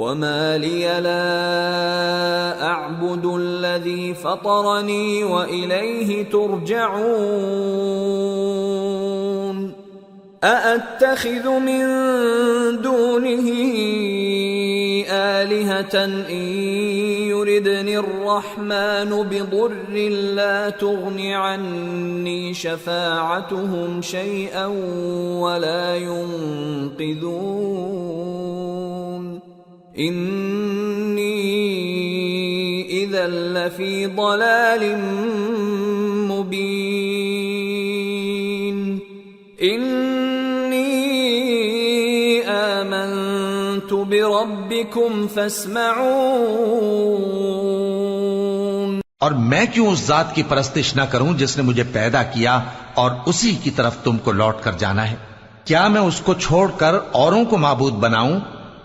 وما لي لا أعبد الذي فطرني وإليه ترجعون أأتخذ من دونه آلهة إن يردني الرحمن بضر لا تغن عني شفاعتهم شيئا ولا ينقذون إني إذا لفي ضلال مبين آمنت بربكم فاسمعون۔ اور میں کیوں اس ذات کی پرستش نہ کروں جس نے مجھے پیدا کیا اور اسی کی طرف تم کو لوٹ کر جانا ہے؟ کیا میں اس کو چھوڑ کر اوروں کو معبود بناؤں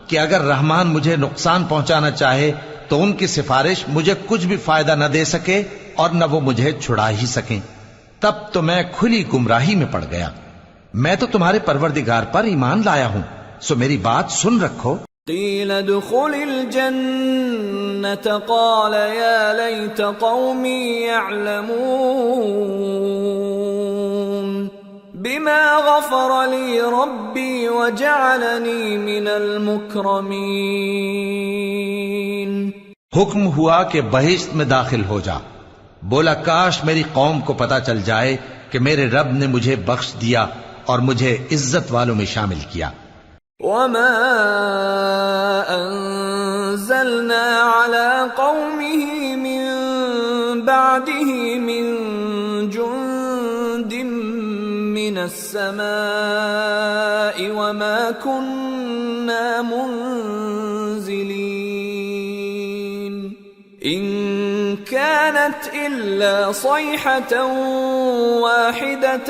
کہ اگر رحمان مجھے نقصان پہنچانا چاہے تو ان کی سفارش مجھے کچھ بھی فائدہ نہ دے سکے اور نہ وہ مجھے چھڑا ہی سکیں؟ تب تو میں کھلی گمراہی میں پڑ گیا۔ میں تو تمہارے پروردگار پر ایمان لایا ہوں، سو میری بات سن رکھو۔ قیل ادخل الجنة قال یا لیت قومی یعلمون بما غفر لی ربی وجعلنی من المکرمین۔ حکم ہوا کہ بہشت میں داخل ہو جا۔ بولا کاش میری قوم کو پتا چل جائے کہ میرے رب نے مجھے بخش دیا اور مجھے عزت والوں میں شامل کیا۔ وما انزلنا على قومه من بعده من جند من السماء وما كنا منزلين إن كانت إلا صيحة واحدة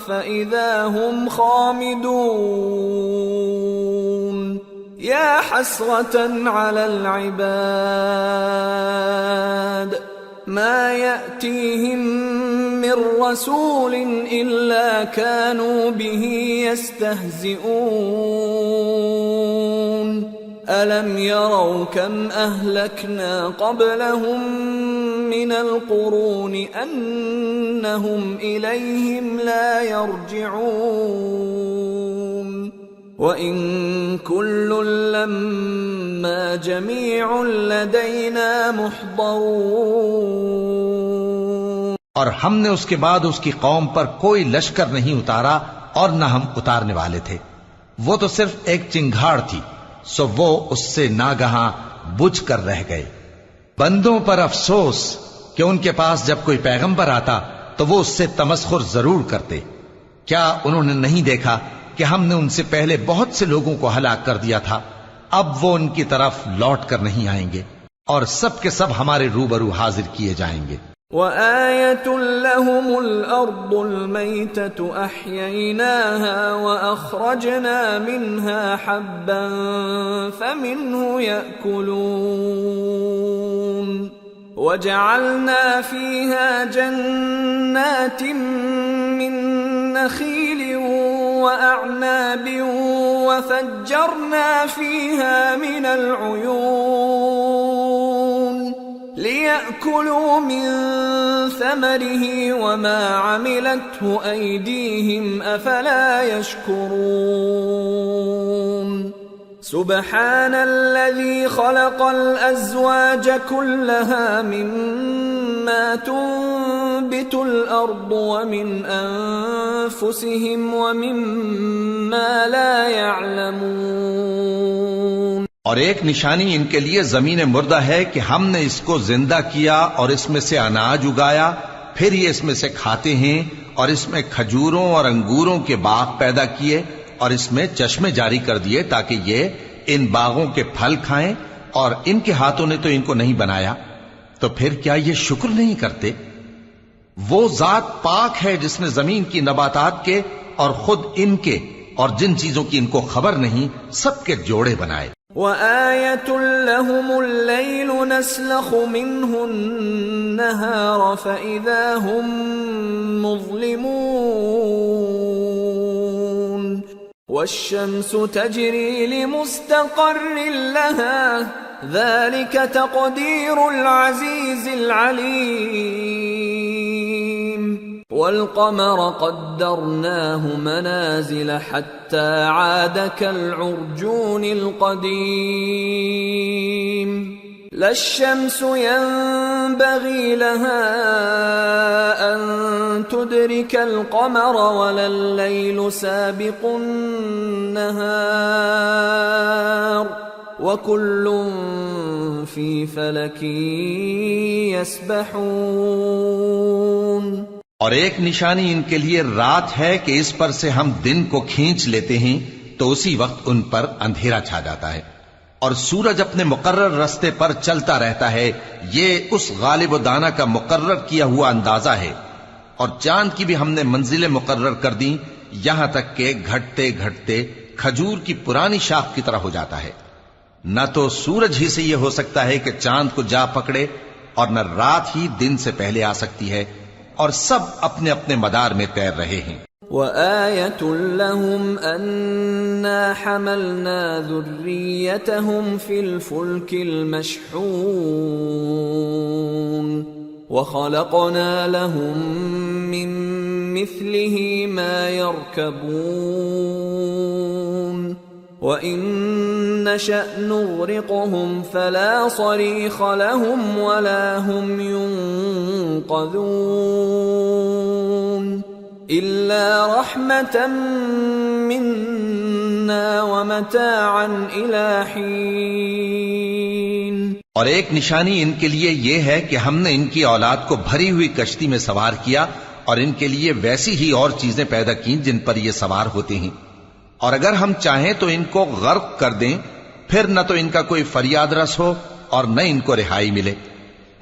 فإذا هم خامدون يا حسرة على العباد ما يأتيهم من رسول إلا كانوا به يستهزئون ألم يروا كم أهلكنا قبلهم من القرون أنهم إليهم لا يرجعون وإن كل لما جميع لدينا محضرون۔ اور ہم نے اس کے بعد اس کی قوم پر کوئی لشکر نہیں اتارا اور نہ ہم اتارنے والے تھے، وہ تو صرف ایک چنگھاڑ تھی، سو وہ اس سے ناگہاں بجھ کر رہ گئے۔ بندوں پر افسوس کہ ان کے پاس جب کوئی پیغمبر آتا تو وہ اس سے تمسخر ضرور کرتے۔ کیا انہوں نے نہیں دیکھا کہ ہم نے ان سے پہلے بہت سے لوگوں کو ہلاک کر دیا تھا؟ اب وہ ان کی طرف لوٹ کر نہیں آئیں گے اور سب کے سب ہمارے روبرو حاضر کیے جائیں گے۔ وآية لهم الأرض الميتة أحييناها وأخرجنا منها حبا فمنه يأكلون وجعلنا فيها جنات من نخيل وأعناب وفجرنا فيها من العيون ليأكلوا من ثمره وما عملته أيديهم أفلا يشكرون سبحان الذي خلق الأزواج كلها مما تنبت الأرض ومن أنفسهم ومما لا يعلمون۔ اور ایک نشانی ان کے لیے زمین مردہ ہے کہ ہم نے اس کو زندہ کیا اور اس میں سے اناج اگایا، پھر یہ اس میں سے کھاتے ہیں، اور اس میں کھجوروں اور انگوروں کے باغ پیدا کیے اور اس میں چشمے جاری کر دیے تاکہ یہ ان باغوں کے پھل کھائیں، اور ان کے ہاتھوں نے تو ان کو نہیں بنایا، تو پھر کیا یہ شکر نہیں کرتے؟ وہ ذات پاک ہے جس نے زمین کی نباتات کے اور خود ان کے اور جن چیزوں کی ان کو خبر نہیں سب کے جوڑے بنائے۔ وآية لهم الليل نسلخ منه النهار فإذا هم مظلمون والشمس تجري لمستقر لها ذلك تقدير العزيز العليم والقمر قدرناه منازل حتى عاد كالعرجون القديم لا الشمس ينبغي لها أن تدرك القمر ولا الليل سابق النهار وكل في فلك يسبحون۔ اور ایک نشانی ان کے لیے رات ہے کہ اس پر سے ہم دن کو کھینچ لیتے ہیں تو اسی وقت ان پر اندھیرا چھا جاتا ہے، اور سورج اپنے مقرر رستے پر چلتا رہتا ہے، یہ اس غالب و دانا کا مقرر کیا ہوا اندازہ ہے۔ اور چاند کی بھی ہم نے منزلیں مقرر کر دیں، یہاں تک کہ گھٹتے گھٹتے کھجور کی پرانی شاخ کی طرح ہو جاتا ہے۔ نہ تو سورج ہی سے یہ ہو سکتا ہے کہ چاند کو جا پکڑے، اور نہ رات ہی دن سے پہلے آ سکتی ہے، اور سب اپنے اپنے مدار میں تیر رہے ہیں۔ وآية لهم أنا حملنا ذريتهم في الفلك المشحون وخلقنا لهم من مثله ما يركبون وإن نشأ نغرقهم فلا صريخ لهم ولا هم ينقذون إلا رحمة منا ومتاعا إلى حين۔ اور ایک نشانی ان کے لیے یہ ہے کہ ہم نے ان کی اولاد کو بھری ہوئی کشتی میں سوار کیا، اور ان کے لیے ویسی ہی اور چیزیں پیدا کی جن پر یہ سوار ہوتے ہیں، اور اگر ہم چاہیں تو ان کو غرق کر دیں، پھر نہ تو ان کا کوئی فریاد رس ہو اور نہ ان کو رہائی ملے،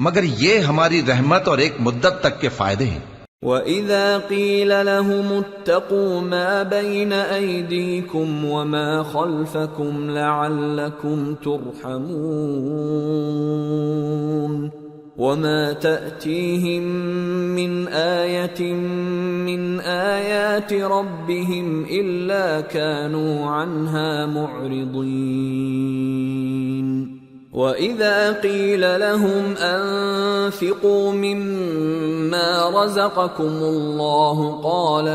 مگر یہ ہماری رحمت اور ایک مدت تک کے فائدے ہیں۔ وَإِذَا قِيلَ لَهُمُ اتَّقُوا مَا بَيْنَ أَيْدِيكُمْ وَمَا خَلْفَكُمْ لَعَلَّكُمْ تُرْحَمُونَ وَمَا تَأْتِيهِمْ مِنْ آيَةٍ مِنْ آيَاتِ رَبِّهِمْ إِلَّا كَانُوا عَنْهَا مُعْرِضِينَ وَإِذَا قِيلَ لَهُمْ أَنفِقُوا مِمَّا رَزَقَكُمُ اللَّهُ قَالَ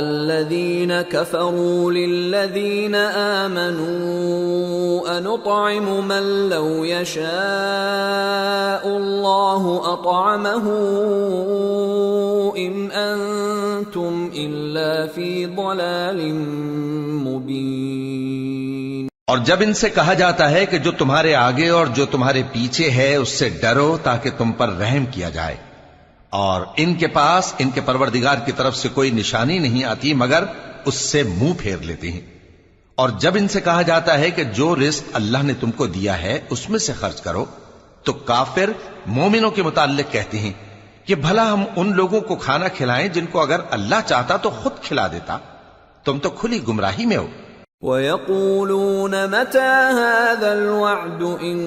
الَّذِينَ كَفَرُوا لِلَّذِينَ آمَنُوا أَنُطْعِمُ مَن لَّوْ يَشَاءُ اللَّهُ أَطْعَمَهُ إِنْ أَنتُمْ إِلَّا فِي ضَلَالٍ مُّبِينٍ۔ اور جب ان سے کہا جاتا ہے کہ جو تمہارے آگے اور جو تمہارے پیچھے ہے اس سے ڈرو تاکہ تم پر رحم کیا جائے، اور ان کے پاس ان کے پروردگار کی طرف سے کوئی نشانی نہیں آتی مگر اس سے منہ پھیر لیتے ہیں، اور جب ان سے کہا جاتا ہے کہ جو رزق اللہ نے تم کو دیا ہے اس میں سے خرچ کرو، تو کافر مومنوں کے متعلق کہتے ہیں کہ بھلا ہم ان لوگوں کو کھانا کھلائیں جن کو اگر اللہ چاہتا تو خود کھلا دیتا، تم تو کھلی گمراہی میں ہو۔ وَيَقُولُونَ مَتَى هَذَا الْوَعْدُ إِن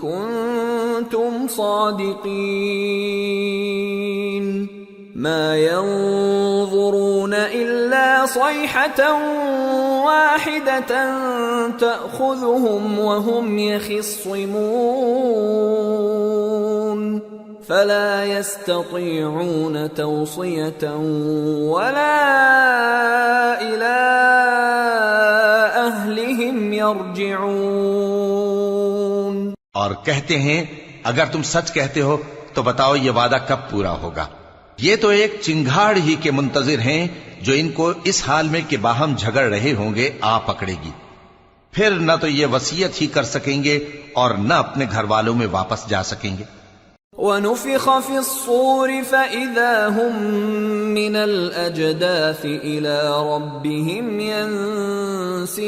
كُنتُمْ صَادِقِينَ مَا يَنظُرُونَ إِلَّا صَيْحَةً وَاحِدَةً تَأْخُذُهُمْ وَهُمْ يَخِصِّمُونَ فَلَا يَسْتَطِيعُونَ تَوْصِيَةً وَلَا إِلَىٰ أَهْلِهِمْ يَرْجِعُونَ۔ اور کہتے ہیں اگر تم سچ کہتے ہو تو بتاؤ یہ وعدہ کب پورا ہوگا؟ یہ تو ایک چنگھاڑ ہی کے منتظر ہیں جو ان کو اس حال میں کہ باہم جھگڑ رہے ہوں گے آ پکڑے گی، پھر نہ تو یہ وصیت ہی کر سکیں گے اور نہ اپنے گھر والوں میں واپس جا سکیں گے۔ وَنُفِخَ فِي الصُّورِ فَإِذَا هُم مِّنَ الْأَجْدَاثِ إِلَىٰ رَبِّهِمْ يَنسِلُونَ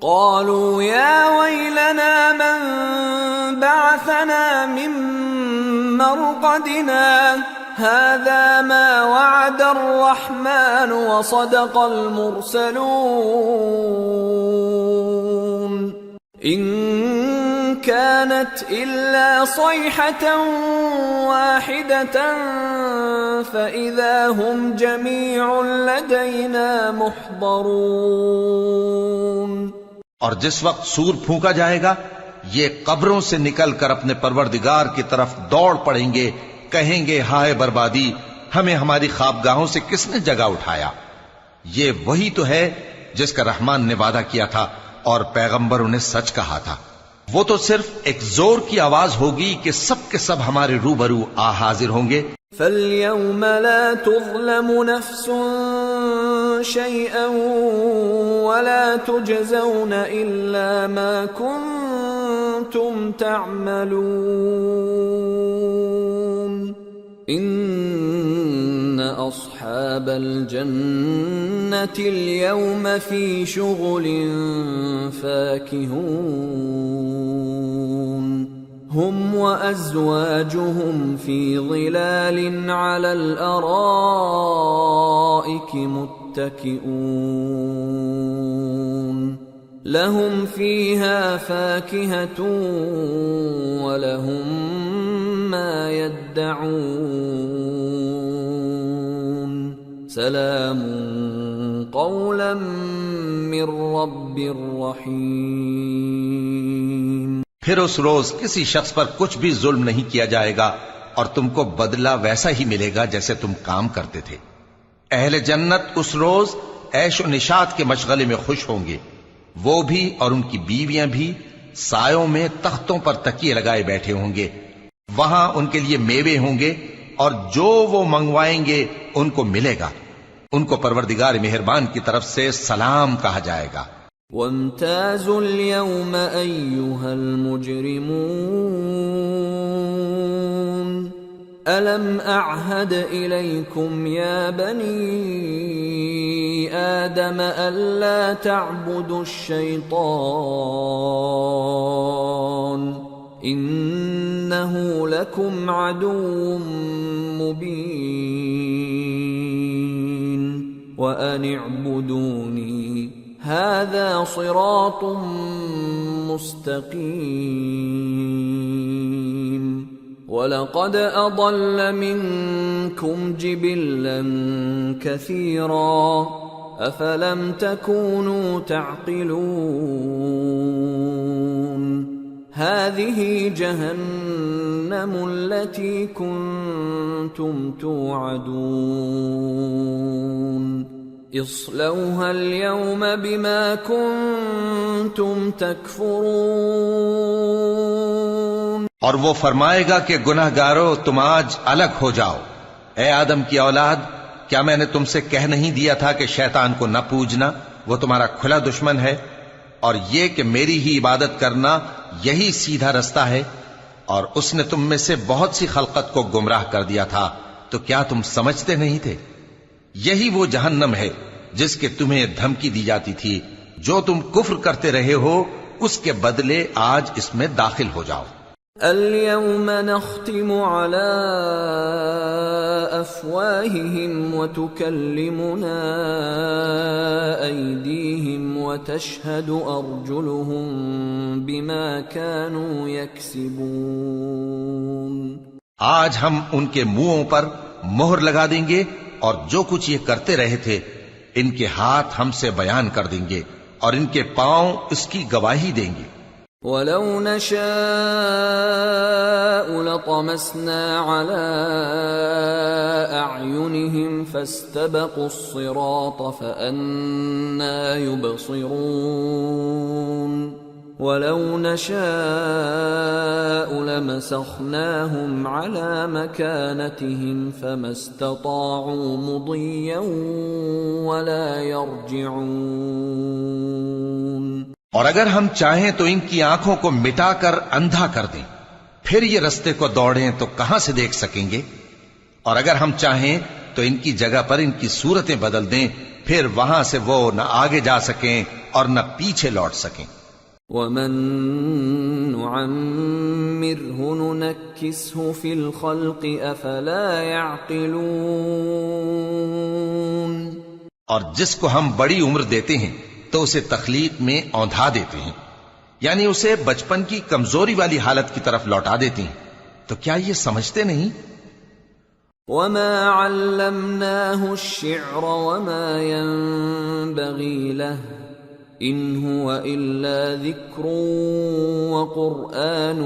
قَالُوا يَا وَيْلَنَا مَن بَعَثَنَا مِن مَّرْقَدِنَا هَٰذَا مَا وَعَدَ الرَّحْمَٰنُ وَصَدَقَ الْمُرْسَلُونَ إِن كانت إلا صيحة واحدة فإذا هم جميع لدينا محضرون۔ اور جس وقت سور پھونکا جائے گا یہ قبروں سے نکل کر اپنے پروردگار کی طرف دوڑ پڑیں گے، کہیں گے ہائے بربادی، ہمیں ہماری خوابگاہوں سے کس نے جگہ اٹھایا۔ یہ وہی تو ہے جس کا رحمان نے وعدہ کیا تھا اور پیغمبروں نے سچ کہا تھا۔ وہ تو صرف ایک زور کی آواز ہوگی کہ سب کے سب ہمارے روبرو آ حاضر ہوں گے۔ فَالْيَوْمَ لَا تُظْلَمُ نَفْسٌ شَيْئًا وَلَا تُجْزَوْنَ إِلَّا مَا كُنتُمْ تَعْمَلُونَ إِنَّ أَصْحَابَ الْجَنَّةِ الْيَوْمَ فِي شُغُلٍ فَاكِهُونَ هُمْ وَأَزْوَاجُهُمْ فِي ظِلَالٍ عَلَى الْأَرَائِكِ مُتَّكِئُونَ لَهُمْ فِيهَا فَاكِهَةٌ وَلَهُمْ مَا يَدَّعُونَ سَلَامٌ قَوْلًا مِّن رَّبٍّ رَّحِيمٍ۔ پھر اس روز کسی شخص پر کچھ بھی ظلم نہیں کیا جائے گا اور تم کو بدلہ ویسا ہی ملے گا جیسے تم کام کرتے تھے۔ اہل جنت اس روز عیش و نشاط کے مشغلے میں خوش ہوں گے، وہ بھی اور ان کی بیویاں بھی سایوں میں تختوں پر تکیے لگائے بیٹھے ہوں گے۔ وہاں ان کے لیے میوے ہوں گے اور جو وہ منگوائیں گے ان کو ملے گا۔ ان کو پروردگار مہربان کی طرف سے سلام کہا جائے گا۔ وَامْتَازُوا الْيَوْمَ أَيُّهَا الْمُجْرِمُونَ أَلَمْ أَعْهَدْ إِلَيْكُمْ يَا بَنِي آدَمَ أَلَّا تَعْبُدُوا الشَّيْطَانَ إِنَّهُ لَكُمْ عَدُوٌّ مُّبِينٌ وَأَنِ اعْبُدُونِي هَذَا صِرَاطٌ مُّسْتَقِيمٌ وَلَقَدْ أَضَلَّ مِنكُمْ جِبِلًّا كَثِيرًا أَفَلَمْ تَكُونُوا تَعْقِلُونَ هَذِهِ جَهَنَّمُ الَّتِي كُنتُمْ تُوعَدُونَ اصلوها اليوم بما كنتم تكفرون۔ اور وہ فرمائے گا کہ گناہ گارو تم آج الگ ہو جاؤ۔ اے آدم کی اولاد، کیا میں نے تم سے کہہ نہیں دیا تھا کہ شیطان کو نہ پوجنا، وہ تمہارا کھلا دشمن ہے، اور یہ کہ میری ہی عبادت کرنا یہی سیدھا رستہ ہے، اور اس نے تم میں سے بہت سی خلقت کو گمراہ کر دیا تھا، تو کیا تم سمجھتے نہیں تھے؟ یہی وہ جہنم ہے جس کے تمہیں دھمکی دی جاتی تھی، جو تم کفر کرتے رہے ہو اس کے بدلے آج اس میں داخل ہو جاؤ۔ اليوم نختم على أفواههم وتكلمنا أيديهم وتشهد أرجلهم بما كانوا يكسبون۔ آج ہم ان کے منہوں پر مہر لگا دیں گے اور جو کچھ یہ کرتے رہے تھے ان کے ہاتھ ہم سے بیان کر دیں گے اور ان کے پاؤں اس کی گواہی دیں گے۔ وَلَوْ نَشَاءُ لَطَمَسْنَا عَلَىٰ أَعْيُنِهِمْ فَاسْتَبَقُوا الصِّرَاطَ فَأَنَّىٰ يُبْصِرُونَ وَلَوْ نَشَاءُ لَمَسَخْنَاهُمْ عَلَىٰ مَكَانَتِهِمْ فَمَا اسْتَطَاعُوا مُضِيًّا وَلَا يَرْجِعُونَ۔ اور اگر ہم چاہیں تو ان کی آنکھوں کو مٹا کر اندھا کر دیں، پھر یہ رستے کو دوڑیں تو کہاں سے دیکھ سکیں گے؟ اور اگر ہم چاہیں تو ان کی جگہ پر ان کی صورتیں بدل دیں، پھر وہاں سے وہ نہ آگے جا سکیں اور نہ پیچھے لوٹ سکیں۔ وَمَن نُّعَمِّرْهُ نُنَكِّسْهُ فِي الْخَلْقِ أَفَلَا يَعْقِلُونَ۔ اور جس کو ہم بڑی عمر دیتے ہیں تو اسے تخلیق میں اوندھا دیتے ہیں، یعنی اسے بچپن کی کمزوری والی حالت کی طرف لوٹا دیتی ہیں. تو کیا یہ سمجھتے نہیں؟ وما علمناه الشعر وما ينبغي له ان هو الا ذكر وقرآن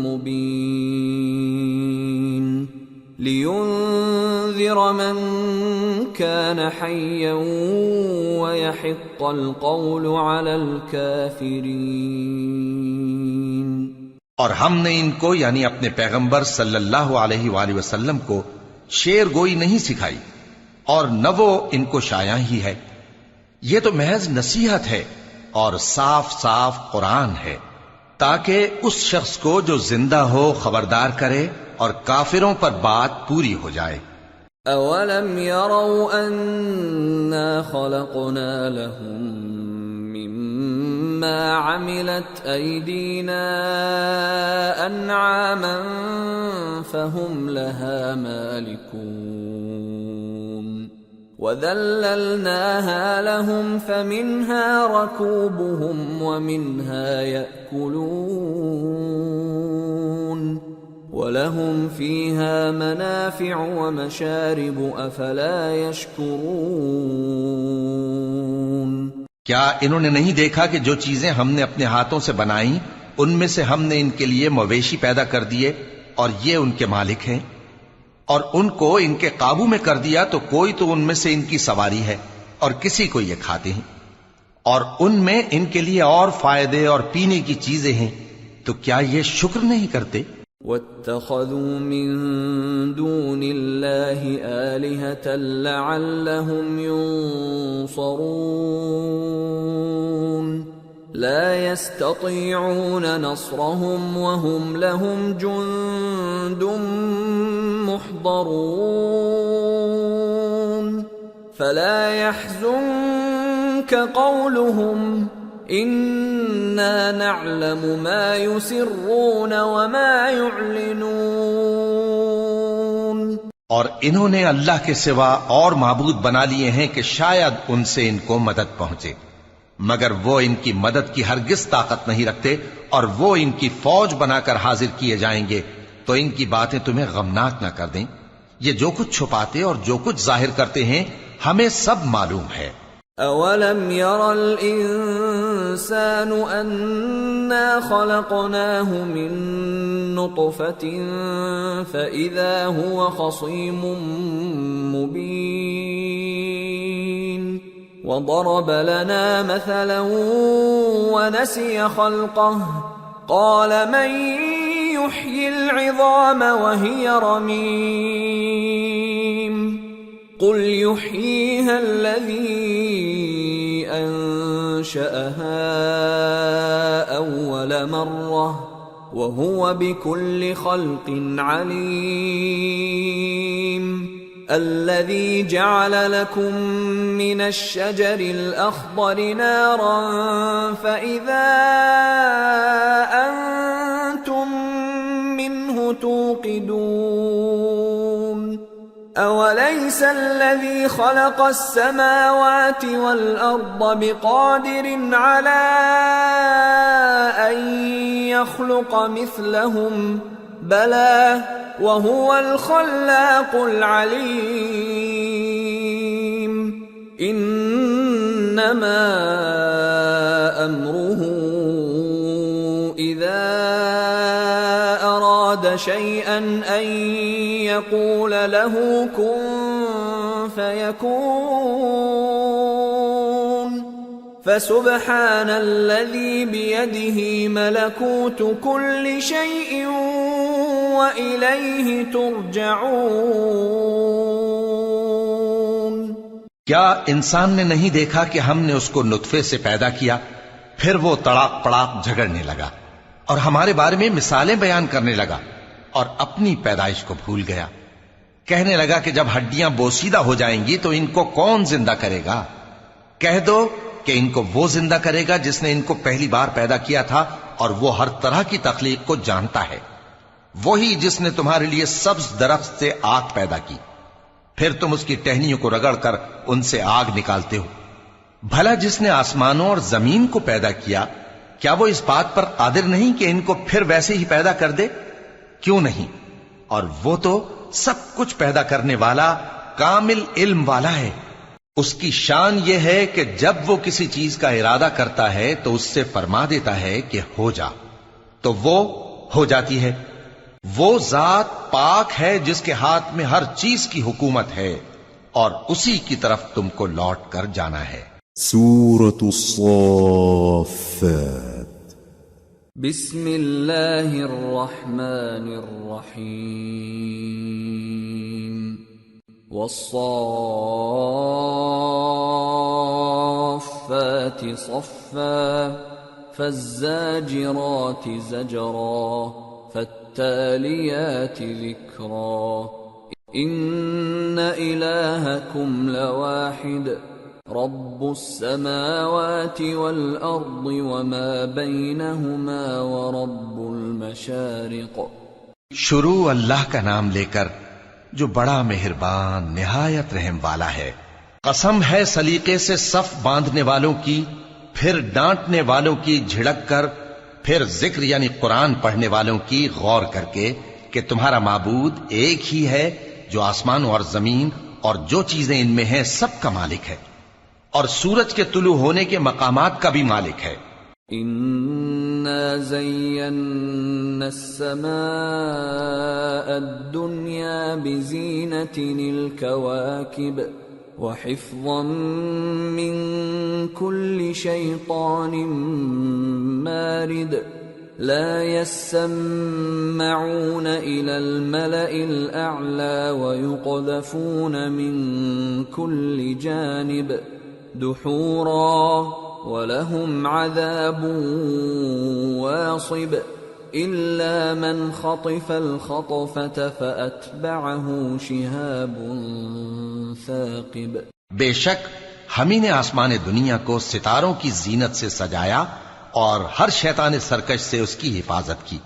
مبين لينذر من كان حيا ويحق القول على الكافرين. اور ہم نے ان کو یعنی اپنے پیغمبر صلی اللہ علیہ وآلہ وسلم کو شعر گوئی نہیں سکھائی اور نہ وہ ان کو شایع ہی ہے. یہ تو محض نصیحت ہے اور صاف صاف قرآن ہے تاکہ اس شخص کو جو زندہ ہو خبردار کرے اور کافروں پر بات پوری ہو جائے. اولم يروا انا خلقنا لهم مما عملت ايدينا انعاما فهم لها مالكون وذللناها لهم فمنها ركوبهم ومنها يأكلون وَلَهُمْ فِيهَا مَنَافِعُ وَمَشَارِبُ أَفَلَا يَشْكُرُونَ. کیا انہوں نے نہیں دیکھا کہ جو چیزیں ہم نے اپنے ہاتھوں سے بنائیں ان میں سے ہم نے ان کے لیے مویشی پیدا کر دیے اور یہ ان کے مالک ہیں، اور ان کو ان کے قابو میں کر دیا تو کوئی تو ان میں سے ان کی سواری ہے اور کسی کو یہ کھاتے ہیں، اور ان میں ان کے لیے اور فائدے اور پینے کی چیزیں ہیں، تو کیا یہ شکر نہیں کرتے؟ وَاتَّخَذُوا مِن دُونِ اللَّهِ آلِهَةً لَعَلَّهُمْ يُنصَرُونَ لَا يَسْتَطِيعُونَ نَصْرَهُمْ وَهُمْ لَهُمْ جُندٌ مُحْضَرُونَ فَلَا يَحْزُنكَ قَوْلُهُمْ اِنَّا نَعْلَمُ مَا يُسِرُّونَ وَمَا يُعْلِنُونَ. اور انہوں نے اللہ کے سوا اور معبود بنا لیے ہیں کہ شاید ان سے ان کو مدد پہنچے، مگر وہ ان کی مدد کی ہرگز طاقت نہیں رکھتے، اور وہ ان کی فوج بنا کر حاضر کیے جائیں گے تو ان کی باتیں تمہیں غمناک نہ کر دیں. یہ جو کچھ چھپاتے اور جو کچھ ظاہر کرتے ہیں ہمیں سب معلوم ہے. اولم ير الانسان انا خلقناه من نطفة فاذا هو خصيم مبين وضرب لنا مثلا ونسي خلقه قال من يحيي العظام وهي رميم قل يحييها الذي أنشأها أول مرة وهو بكل خلق عليم الذي جعل لكم من الشجر الأخضر نارا فإذا أنتم منه توقدون أوليس الذي خلق السماوات والأرض بقادر على أن يخلق مثلهم بلى وهو الخلاق العليم إنما أمره إذا أراد شيئا أن يقول له كن فيكون فسبحان الذي بيده ملكوت كل شيء وإليه ترجعون. کیا انسان نے نہیں دیکھا کہ ہم نے اس کو نطفے سے پیدا کیا، پھر وہ تڑاک پڑاک جھگڑنے لگا اور ہمارے بارے میں مثالیں بیان کرنے لگا اور اپنی پیدائش کو بھول گیا. کہنے لگا کہ جب ہڈیاں بوسیدہ ہو جائیں گی تو ان کو کون زندہ کرے گا؟ کہہ دو کہ ان کو وہ زندہ کرے گا جس نے ان کو پہلی بار پیدا کیا تھا، اور وہ ہر طرح کی تخلیق کو جانتا ہے. وہی جس نے تمہارے لیے سبز درخت سے آگ پیدا کی، پھر تم اس کی ٹہنیوں کو رگڑ کر ان سے آگ نکالتے ہو. بھلا جس نے آسمانوں اور زمین کو پیدا کیا کیا وہ اس بات پر قادر نہیں کہ ان کو پھر ویسے ہی پیدا کر دے؟ کیوں نہیں؟ اور وہ تو سب کچھ پیدا کرنے والا کامل علم والا ہے۔ اس کی شان یہ ہے کہ جب وہ کسی چیز کا ارادہ کرتا ہے تو اس سے فرما دیتا ہے کہ ہو جا، تو وہ ہو جاتی ہے۔ وہ ذات پاک ہے جس کے ہاتھ میں ہر چیز کی حکومت ہے، اور اسی کی طرف تم کو لوٹ کر جانا ہے۔ سورة الصافات بسم اللہ الرحمن الرحیم والصافات صفا فالزاجرات زجرا فالتاليات ذكرا إن إلهكم لواحد رب السماوات والأرض وما بينهما ورب المشارق۔ شروع اللہ کا نام لے کر جو بڑا مہربان نہایت رحم والا ہے۔ قسم ہے سلیقے سے صف باندھنے والوں کی، پھر ڈانٹنے والوں کی جھڑک کر، پھر ذکر یعنی قرآن پڑھنے والوں کی غور کر کے کہ تمہارا معبود ایک ہی ہے جو آسمانوں اور زمین اور جو چیزیں ان میں ہیں سب کا مالک ہے، اور سورج کے طلوع ہونے کے مقامات کا بھی مالک ہے۔ إِنَّا زَيَّنَّا السَّمَاءَ الدُّنْيَا بِزِينَةٍ الْكَوَاكِبِ وَحِفْظًا مِّن كُلِّ شَيْطَانٍ مَارِدٍ لا يسمعون إلى الملأ الأعلى ويقذفون من كل جانب دحورا ولهم عذاب واصب إلا من خطف الخطفة فأتبعه شهاب ثاقب۔ بے شک ہم ہی نے آسمان دنیا کو ستاروں کی زینت سے سجایا اور ہر شیطان سرکش سے اس کی حفاظت کی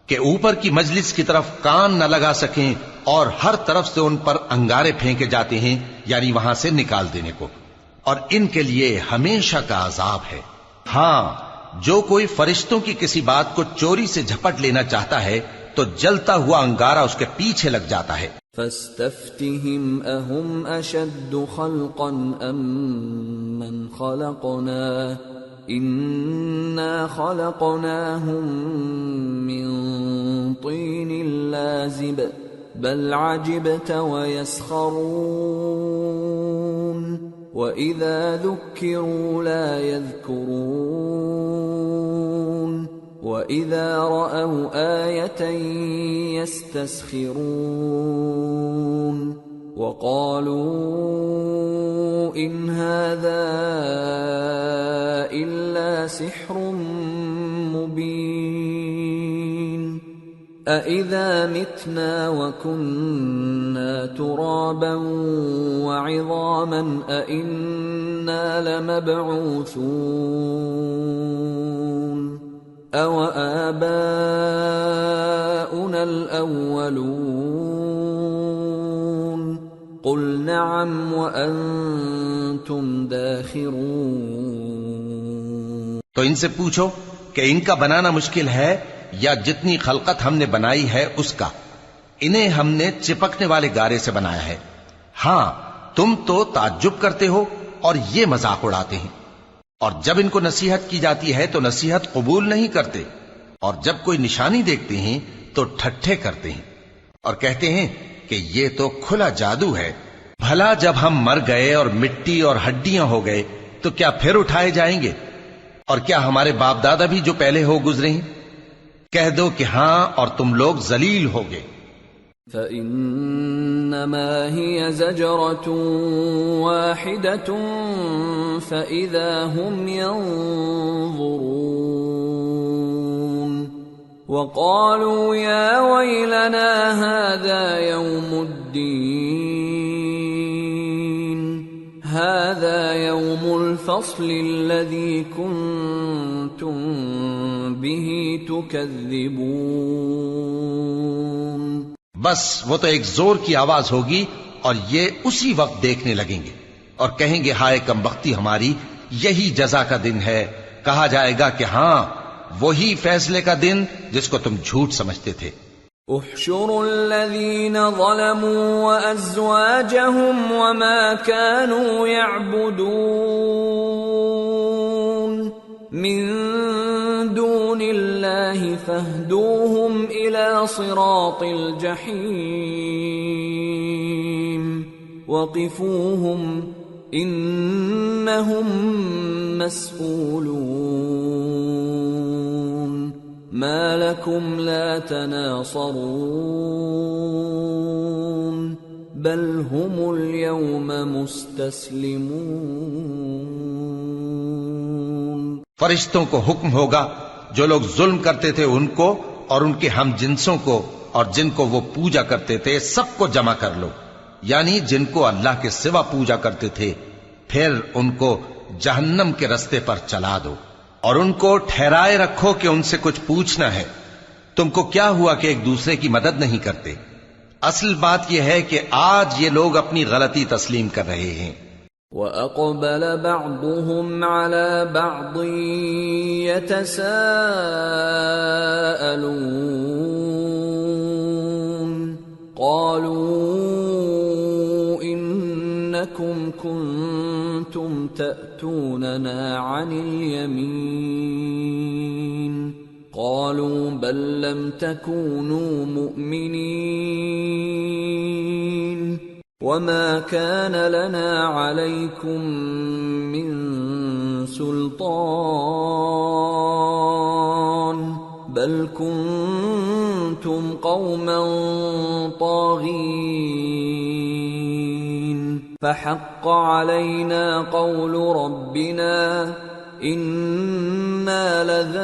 کہ اوپر کی مجلس کی طرف کان نہ لگا سکیں، اور ہر طرف سے ان پر انگارے پھینکے جاتے ہیں یعنی وہاں سے نکال دینے کو، اور ان کے لیے ہمیشہ کا عذاب ہے۔ ہاں، جو کوئی فرشتوں کی کسی بات کو چوری سے جھپٹ لینا چاہتا ہے تو جلتا ہوا انگارہ اس کے پیچھے لگ جاتا ہے۔ فاستفتهم أهم أشد خلقا أم من خلقنا إنا خلقناهم من طين لازب بل عجبت ويسخرون وإذا ذكروا لا يذكرون وَإِذَا رَأَوْا آيَةً يَسْتَسْخِرُونَ وَقَالُوا إِنْ هَذَا إِلَّا سِحْرٌ مُبِينٌ أَإِذَا مِتْنَا وَكُنَّا تُرَابًا وَعِظَامًا أَإِنَّا لَمَبْعُوثُونَ أَوَآبَاؤُنَا الْأَوَّلُونَ قُلْ نَعَمْ وَأَنْتُمْ دَاخِرُونَ۔ تو ان سے پوچھو کہ ان کا بنانا مشکل ہے یا جتنی خلقت ہم نے بنائی ہے اس کا؟ انہیں ہم نے چپکنے والے گارے سے بنایا ہے۔ ہاں، تم تو تعجب کرتے ہو اور یہ مذاق اڑاتے ہیں، اور جب ان کو نصیحت کی جاتی ہے تو نصیحت قبول نہیں کرتے، اور جب کوئی نشانی دیکھتے ہیں تو ٹھٹھے کرتے ہیں اور کہتے ہیں کہ یہ تو کھلا جادو ہے۔ بھلا جب ہم مر گئے اور مٹی اور ہڈیاں ہو گئے تو کیا پھر اٹھائے جائیں گے؟ اور کیا ہمارے باپ دادا بھی جو پہلے ہو گزرے ہیں؟ کہہ دو کہ ہاں، اور تم لوگ ذلیل ہوگے۔ فَإِنَّمَا هِيَ زَجْرَةٌ وَاحِدَةٌ فَإِذَا هُمْ يَنظُرُونَ وَقَالُوا يَا وَيْلَنَا هَذَا يَوْمُ الدِّينِ هَذَا يَوْمُ الْفَصْلِ الَّذِي كُنْتُمْ بِهِ تُكَذِّبُونَ۔ بس وہ تو ایک زور کی آواز ہوگی اور یہ اسی وقت دیکھنے لگیں گے اور کہیں گے ہائے کم بختی ہماری، یہی جزا کا دن ہے۔ کہا جائے گا کہ ہاں، وہی فیصلے کا دن جس کو تم جھوٹ سمجھتے تھے۔ احشروا الذين ظلموا وأزواجهم وما كانوا يعبدون من دون الله فاهدوهم إلى صراط الجحيم وقفوهم إنهم مسئولون ما لكم لا تناصرون بل هم اليوم مستسلمون۔ فرشتوں کو حکم ہوگا جو لوگ ظلم کرتے تھے ان کو اور ان کے ہم جنسوں کو اور جن کو وہ پوجا کرتے تھے سب کو جمع کر لو، یعنی جن کو اللہ کے سوا پوجا کرتے تھے، پھر ان کو جہنم کے رستے پر چلا دو اور ان کو ٹھہرائے رکھو کہ ان سے کچھ پوچھنا ہے۔ تم کو کیا ہوا کہ ایک دوسرے کی مدد نہیں کرتے؟ اصل بات یہ ہے کہ آج یہ لوگ اپنی غلطی تسلیم کر رہے ہیں۔ وَأَقْبَلَ بَعْضُهُمْ عَلَى بَعْضٍ يَتَسَاءَلُونَ قَالُوا إِنَّكُمْ كُنتُمْ تَأْتُونَنَا عَنِ الْيَمِينِ قَالُوا بَل لَّمْ تَكُونُوا مُؤْمِنِينَ وَمَا كَانَ لَنَا عَلَيْكُمْ مِنْ سُلْطَانٍ بَلْ كُنْتُمْ قَوْمًا طَاغِينَ فَحَقَّ عَلَيْنَا قَوْلُ رَبِّنَا إِنَّا لَذَائِقُونَ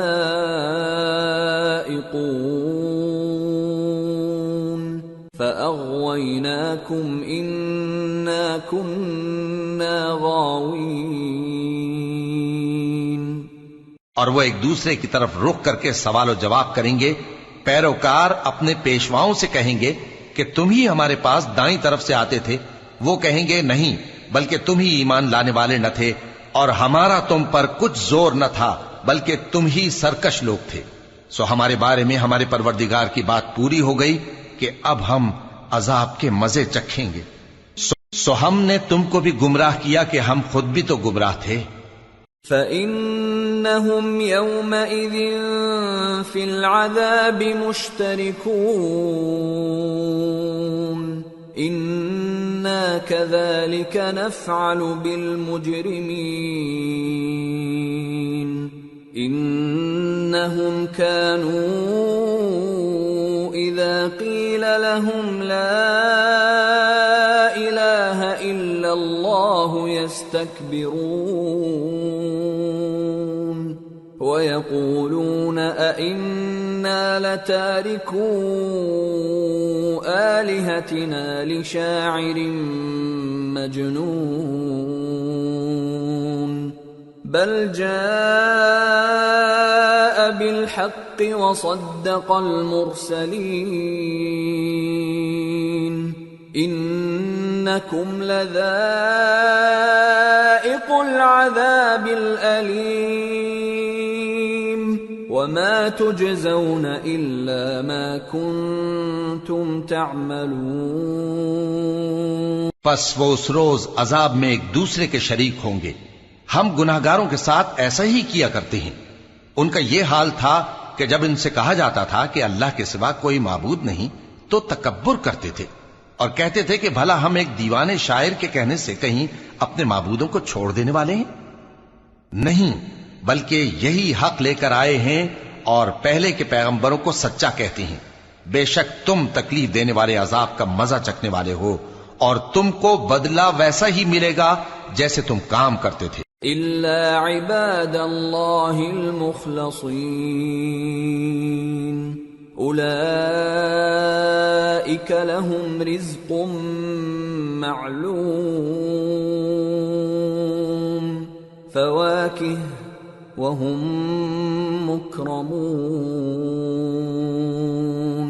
فَأَغْوَيْنَاكُمْ إِنَّا كُنَّا غَاوِينَ۔ اور وہ ایک دوسرے کی طرف رخ کر کے سوال و جواب کریں گے۔ پیروکار اپنے پیشواؤں سے کہیں گے کہ تم ہی ہمارے پاس دائیں طرف سے آتے تھے، وہ کہیں گے نہیں بلکہ تم ہی ایمان لانے والے نہ تھے اور ہمارا تم پر کچھ زور نہ تھا بلکہ تم ہی سرکش لوگ تھے۔ سو ہمارے بارے میں ہمارے پروردگار کی بات پوری ہو گئی کہ اب ہم عذاب کے مزے چکھیں گے۔ سو ہم نے تم کو بھی گمراہ کیا کہ ہم خود بھی تو گمراہ تھے۔ فَإِنَّهُمْ يَوْمَئِذٍ فِي الْعَذَابِ مُشْتَرِكُونَ إِنَّا كَذَلِكَ نَفْعَلُ بِالْمُجْرِمِينَ إِنَّهُمْ كَانُوا إِذَا قِيلَ لَهُمْ لَا إِلَهَ إِلَّا اللَّهُ يَسْتَكْبِرُونَ وَيَقُولُونَ أَإِنَّا لَتَارِكُو آلِهَتِنَا لِشَاعِرٍ مَجْنُونٍ بَلْ جَاءَ بِالْحَقِّ وَصَدَّقَ الْمُرْسَلِينَ إِنَّكُمْ لَذَائِقُو الْعَذَابِ الْأَلِيمِ وَمَا تُجْزَوْنَ إِلَّا مَا كُنتُمْ تَعْمَلُونَ۔ پس وہ اس روز عذاب میں ایک دوسرے کے شریک ہوں گے۔ ہم گناہگاروں کے ساتھ ایسا ہی کیا کرتے ہیں۔ ان کا یہ حال تھا کہ جب ان سے کہا جاتا تھا کہ اللہ کے سوا کوئی معبود نہیں تو تکبر کرتے تھے اور کہتے تھے کہ بھلا ہم ایک دیوانے شاعر کے کہنے سے کہیں اپنے معبودوں کو چھوڑ دینے والے ہیں؟ نہیں، بلکہ یہی حق لے کر آئے ہیں اور پہلے کے پیغمبروں کو سچا کہتے ہیں۔ بے شک تم تکلیف دینے والے عذاب کا مزہ چکھنے والے ہو اور تم کو بدلہ ویسا ہی ملے گا جیسے تم کام کرتے تھے۔ إِلَّا عِبَادَ اللَّهِ الْمُخْلَصِينَ أُولَئِكَ لَهُمْ رِزْقٌ مَّعْلُومٌ فَوَاكِهُ وَهُمْ مُكْرَمُونَ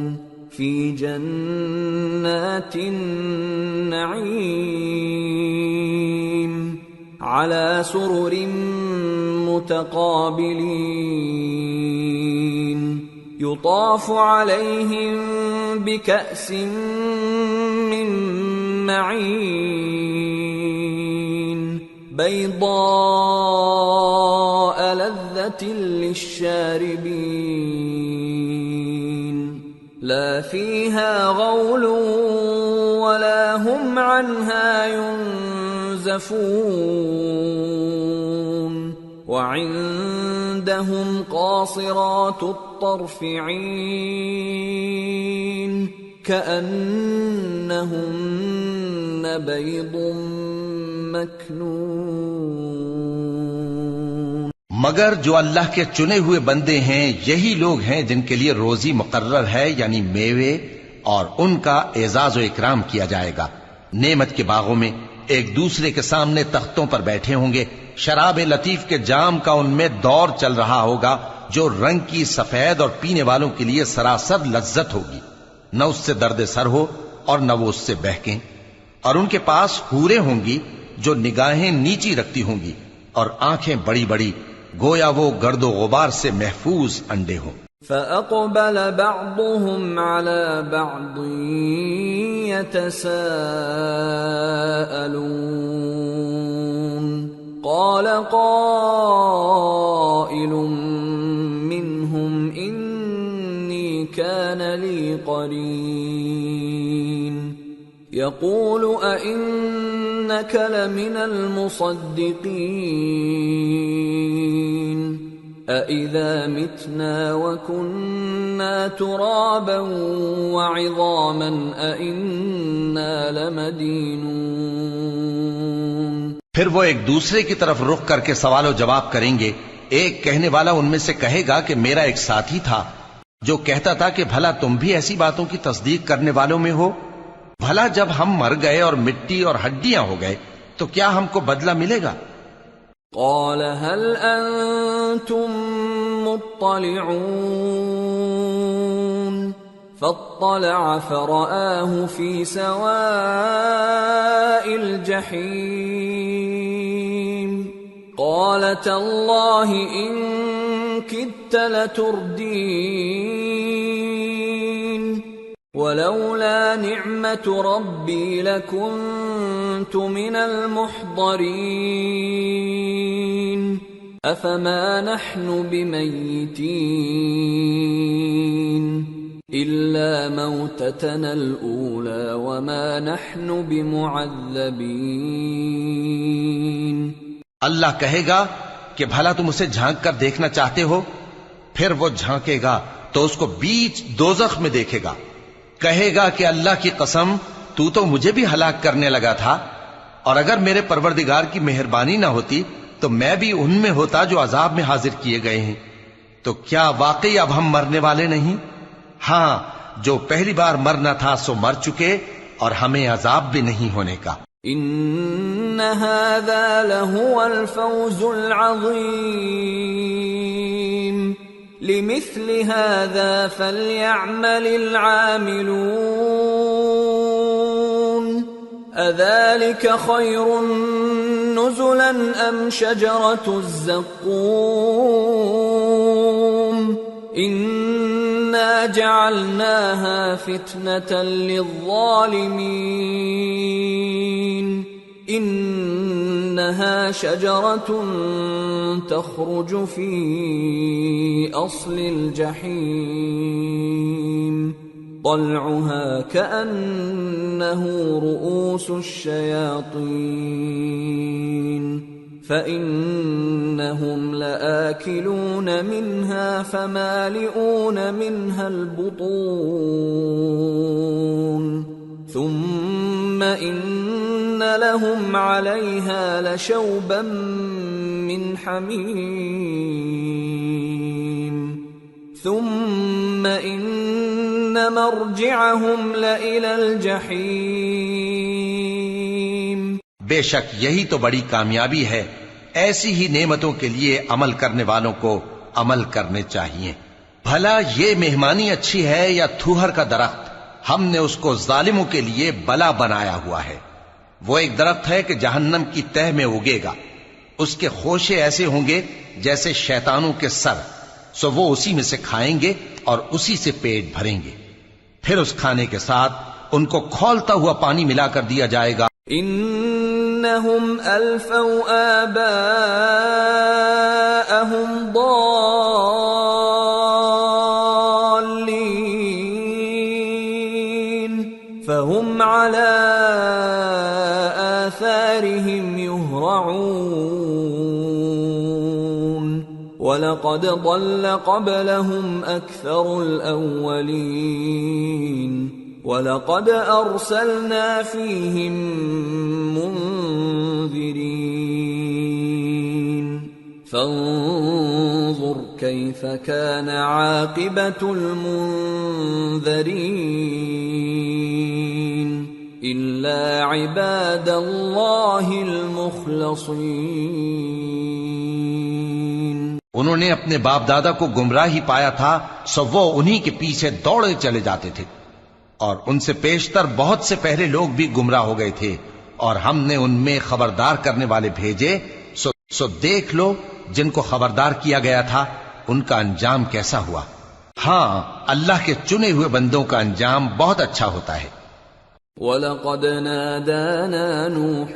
فِي جَنَّاتِ النَّعِيمِ على سرر متقابلين يطاف عليهم بكأس من معين بيضاء لذة للشاربين لا فيها غول ولا هم عنها ينزفون وعندهم قاصرات الطرف عين كأنهن بيض مكنون. مگر جو اللہ کے چنے ہوئے بندے ہیں یہی لوگ ہیں جن کے لیے روزی مقرر ہے، یعنی میوے، اور ان کا اعزاز و اکرام کیا جائے گا. نعمت کے باغوں میں ایک دوسرے کے سامنے تختوں پر بیٹھے ہوں گے. شراب لطیف کے جام کا ان میں دور چل رہا ہوگا جو رنگ کی سفید اور پینے والوں کے لیے سراسر لذت ہوگی. نہ اس سے درد سر ہو اور نہ وہ اس سے بہکیں. اور ان کے پاس حوریں ہوں گی جو نگاہیں نیچی رکھتی ہوں گی اور آنکھیں بڑی بڑی، گویا وہ گرد و غبار سے محفوظ انڈے ہوں. فَأَقْبَلَ بَعْضُهُمْ عَلَى بَعْضٍ يَتَسَاءَلُونَ قَالَ قَائِلٌ مِّنْهُمْ إِنِّي كَانَ لِي قَرِينٌ يَقُولُ أَإِنَّكَ لَمِنَ الْمُصَدِّقِينَ أَإِذَا مِتْنَا وَكُنَّا تُرَابًا وَعِظَامًا أَإِنَّا لَمَدِينُونَ. پھر وہ ایک دوسرے کی طرف رخ کر کے سوال و جواب کریں گے. ایک کہنے والا ان میں سے کہے گا کہ میرا ایک ساتھی تھا جو کہتا تھا کہ بھلا تم بھی ایسی باتوں کی تصدیق کرنے والوں میں ہو؟ بھلا جب ہم مر گئے اور مٹی اور ہڈیاں ہو گئے تو کیا ہم کو بدلہ ملے گا؟ قال هل انتم مطلعون فاطلع فرآه في سواء الجحيم قال تالله إن كدت لتردين ولولا نعمة ربي لكنت من المحضرين أفما نحن بميتين إلا موتتنا الأولى وما نحن بمعذبين. اللہ کہے گا کہ بھلا تم اسے جھانک کر دیکھنا چاہتے ہو؟ پھر وہ جھانکے گا تو اس کو بیچ دوزخ میں دیکھے گا. کہے گا کہ اللہ کی قسم تو مجھے بھی ہلاک کرنے لگا تھا، اور اگر میرے پروردگار کی مہربانی نہ ہوتی تو میں بھی ان میں ہوتا جو عذاب میں حاضر کیے گئے ہیں. تو کیا واقعی اب ہم مرنے والے نہیں؟ ہاں، جو پہلی بار مرنا تھا سو مر چکے اور ہمیں عذاب بھی نہیں ہونے کا. ان هذا لهو الفوز العظيم لمثل هذا فليعمل العاملون اذلك خير نزلا ام شجرة الزقوم انا جعلناها فتنة للظالمين انها شجرة تخرج في اصل الجحيم طلعها كأنه رؤوس الشياطين فإنهم لآكلون منها فمالئون منها البطون ثم إن لهم عليها لشوبا من حميم ثم إن مرجعهم لإلى الجحيم. بے شک یہی تو بڑی کامیابی ہے. ایسی ہی نعمتوں کے لیے عمل کرنے والوں کو عمل کرنے چاہیے. بھلا یہ مہمانی اچھی ہے یا تھوہر کا درخت؟ ہم نے اس کو ظالموں کے لیے بلا بنایا ہوا ہے. وہ ایک درخت ہے کہ جہنم کی تہ میں اگے گا، اس کے خوشے ایسے ہوں گے جیسے شیطانوں کے سر، سو وہ اسی میں سے کھائیں گے اور اسی سے پیٹ بھریں گے۔ پھر اس کھانے کے ساتھ ان کو کھولتا ہوا پانی ملا کر دیا جائے گا۔ انہم الفوا آباءہم ضالین فہم علی آثارہم یہرعون وَلَقَدْ ضَلَّ قَبْلَهُمْ أَكْثَرُ الْأَوَّلِينَ وَلَقَدْ أَرْسَلْنَا فِيهِمْ مُنذِرِينَ فَانظُرْ كَيْفَ كَانَ عَاقِبَةُ الْمُنذَرِينَ إِلَّا عِبَادَ اللَّهِ الْمُخْلَصِينَ۔ انہوں نے اپنے باپ دادا کو گمراہی پایا تھا، سو وہ انہی کے پیچھے دوڑے چلے جاتے تھے، اور ان سے پیشتر بہت سے پہلے لوگ بھی گمراہ ہو گئے تھے، اور ہم نے ان میں خبردار کرنے والے بھیجے، سو دیکھ لو جن کو خبردار کیا گیا تھا ان کا انجام کیسا ہوا۔ ہاں، اللہ کے چنے ہوئے بندوں کا انجام بہت اچھا ہوتا ہے۔ وَلَقَدْ نَادَانَا نُوحٌ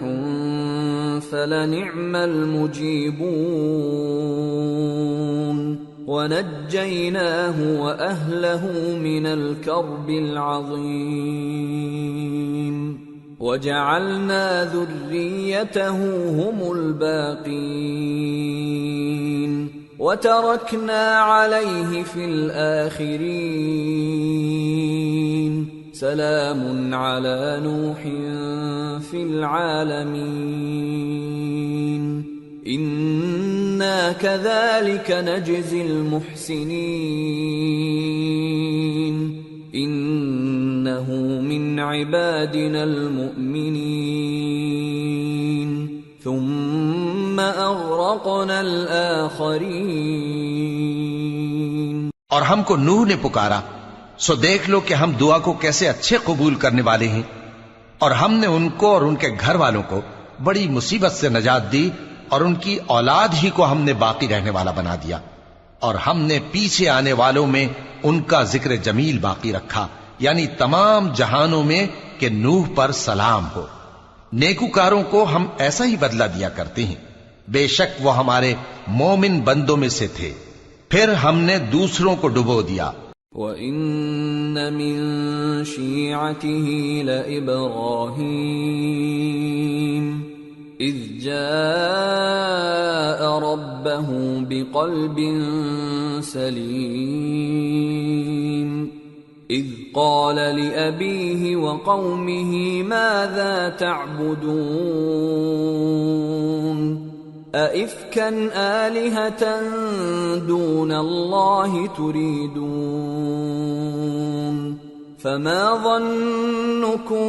فَلَنِعْمَ الْمُجِيبُونَ وَنَجَّيْنَاهُ وَأَهْلَهُ مِنَ الْكَرْبِ الْعَظِيمِ وَجَعَلْنَا ذُرِّيَّتَهُ هُمُ الْبَاقِينَ وَتَرَكْنَا عَلَيْهِ فِي الْآخِرِينَ سلام على نوح في العالمين إنا كذلك نجزي المحسنين إنه من عبادنا المؤمنين ثم أغرقنا الآخرين۔ اور ہم کو نوح نے پکارا، سو دیکھ لو کہ ہم دعا کو کیسے اچھے قبول کرنے والے ہیں، اور ہم نے ان کو اور ان کے گھر والوں کو بڑی مصیبت سے نجات دی، اور ان کی اولاد ہی کو ہم نے باقی رہنے والا بنا دیا، اور ہم نے پیچھے آنے والوں میں ان کا ذکر جمیل باقی رکھا، یعنی تمام جہانوں میں کہ نوح پر سلام ہو۔ نیکوکاروں کو ہم ایسا ہی بدلہ دیا کرتے ہیں، بے شک وہ ہمارے مومن بندوں میں سے تھے۔ پھر ہم نے دوسروں کو ڈبو دیا۔ وَإِنَّ مِن شِيعَتِهِ لَإِبْرَاهِيمَ إِذْ جَاءَ رَبَّهُ بِقَلْبٍ سَلِيمٍ إِذْ قَالَ لِأَبِيهِ وَقَوْمِهِ مَاذَا تَعْبُدُونَ أَإِفْكًا آلِهَةً دُونَ اللَّهِ تُرِيدُونَ فَمَا ظَنُّكُمْ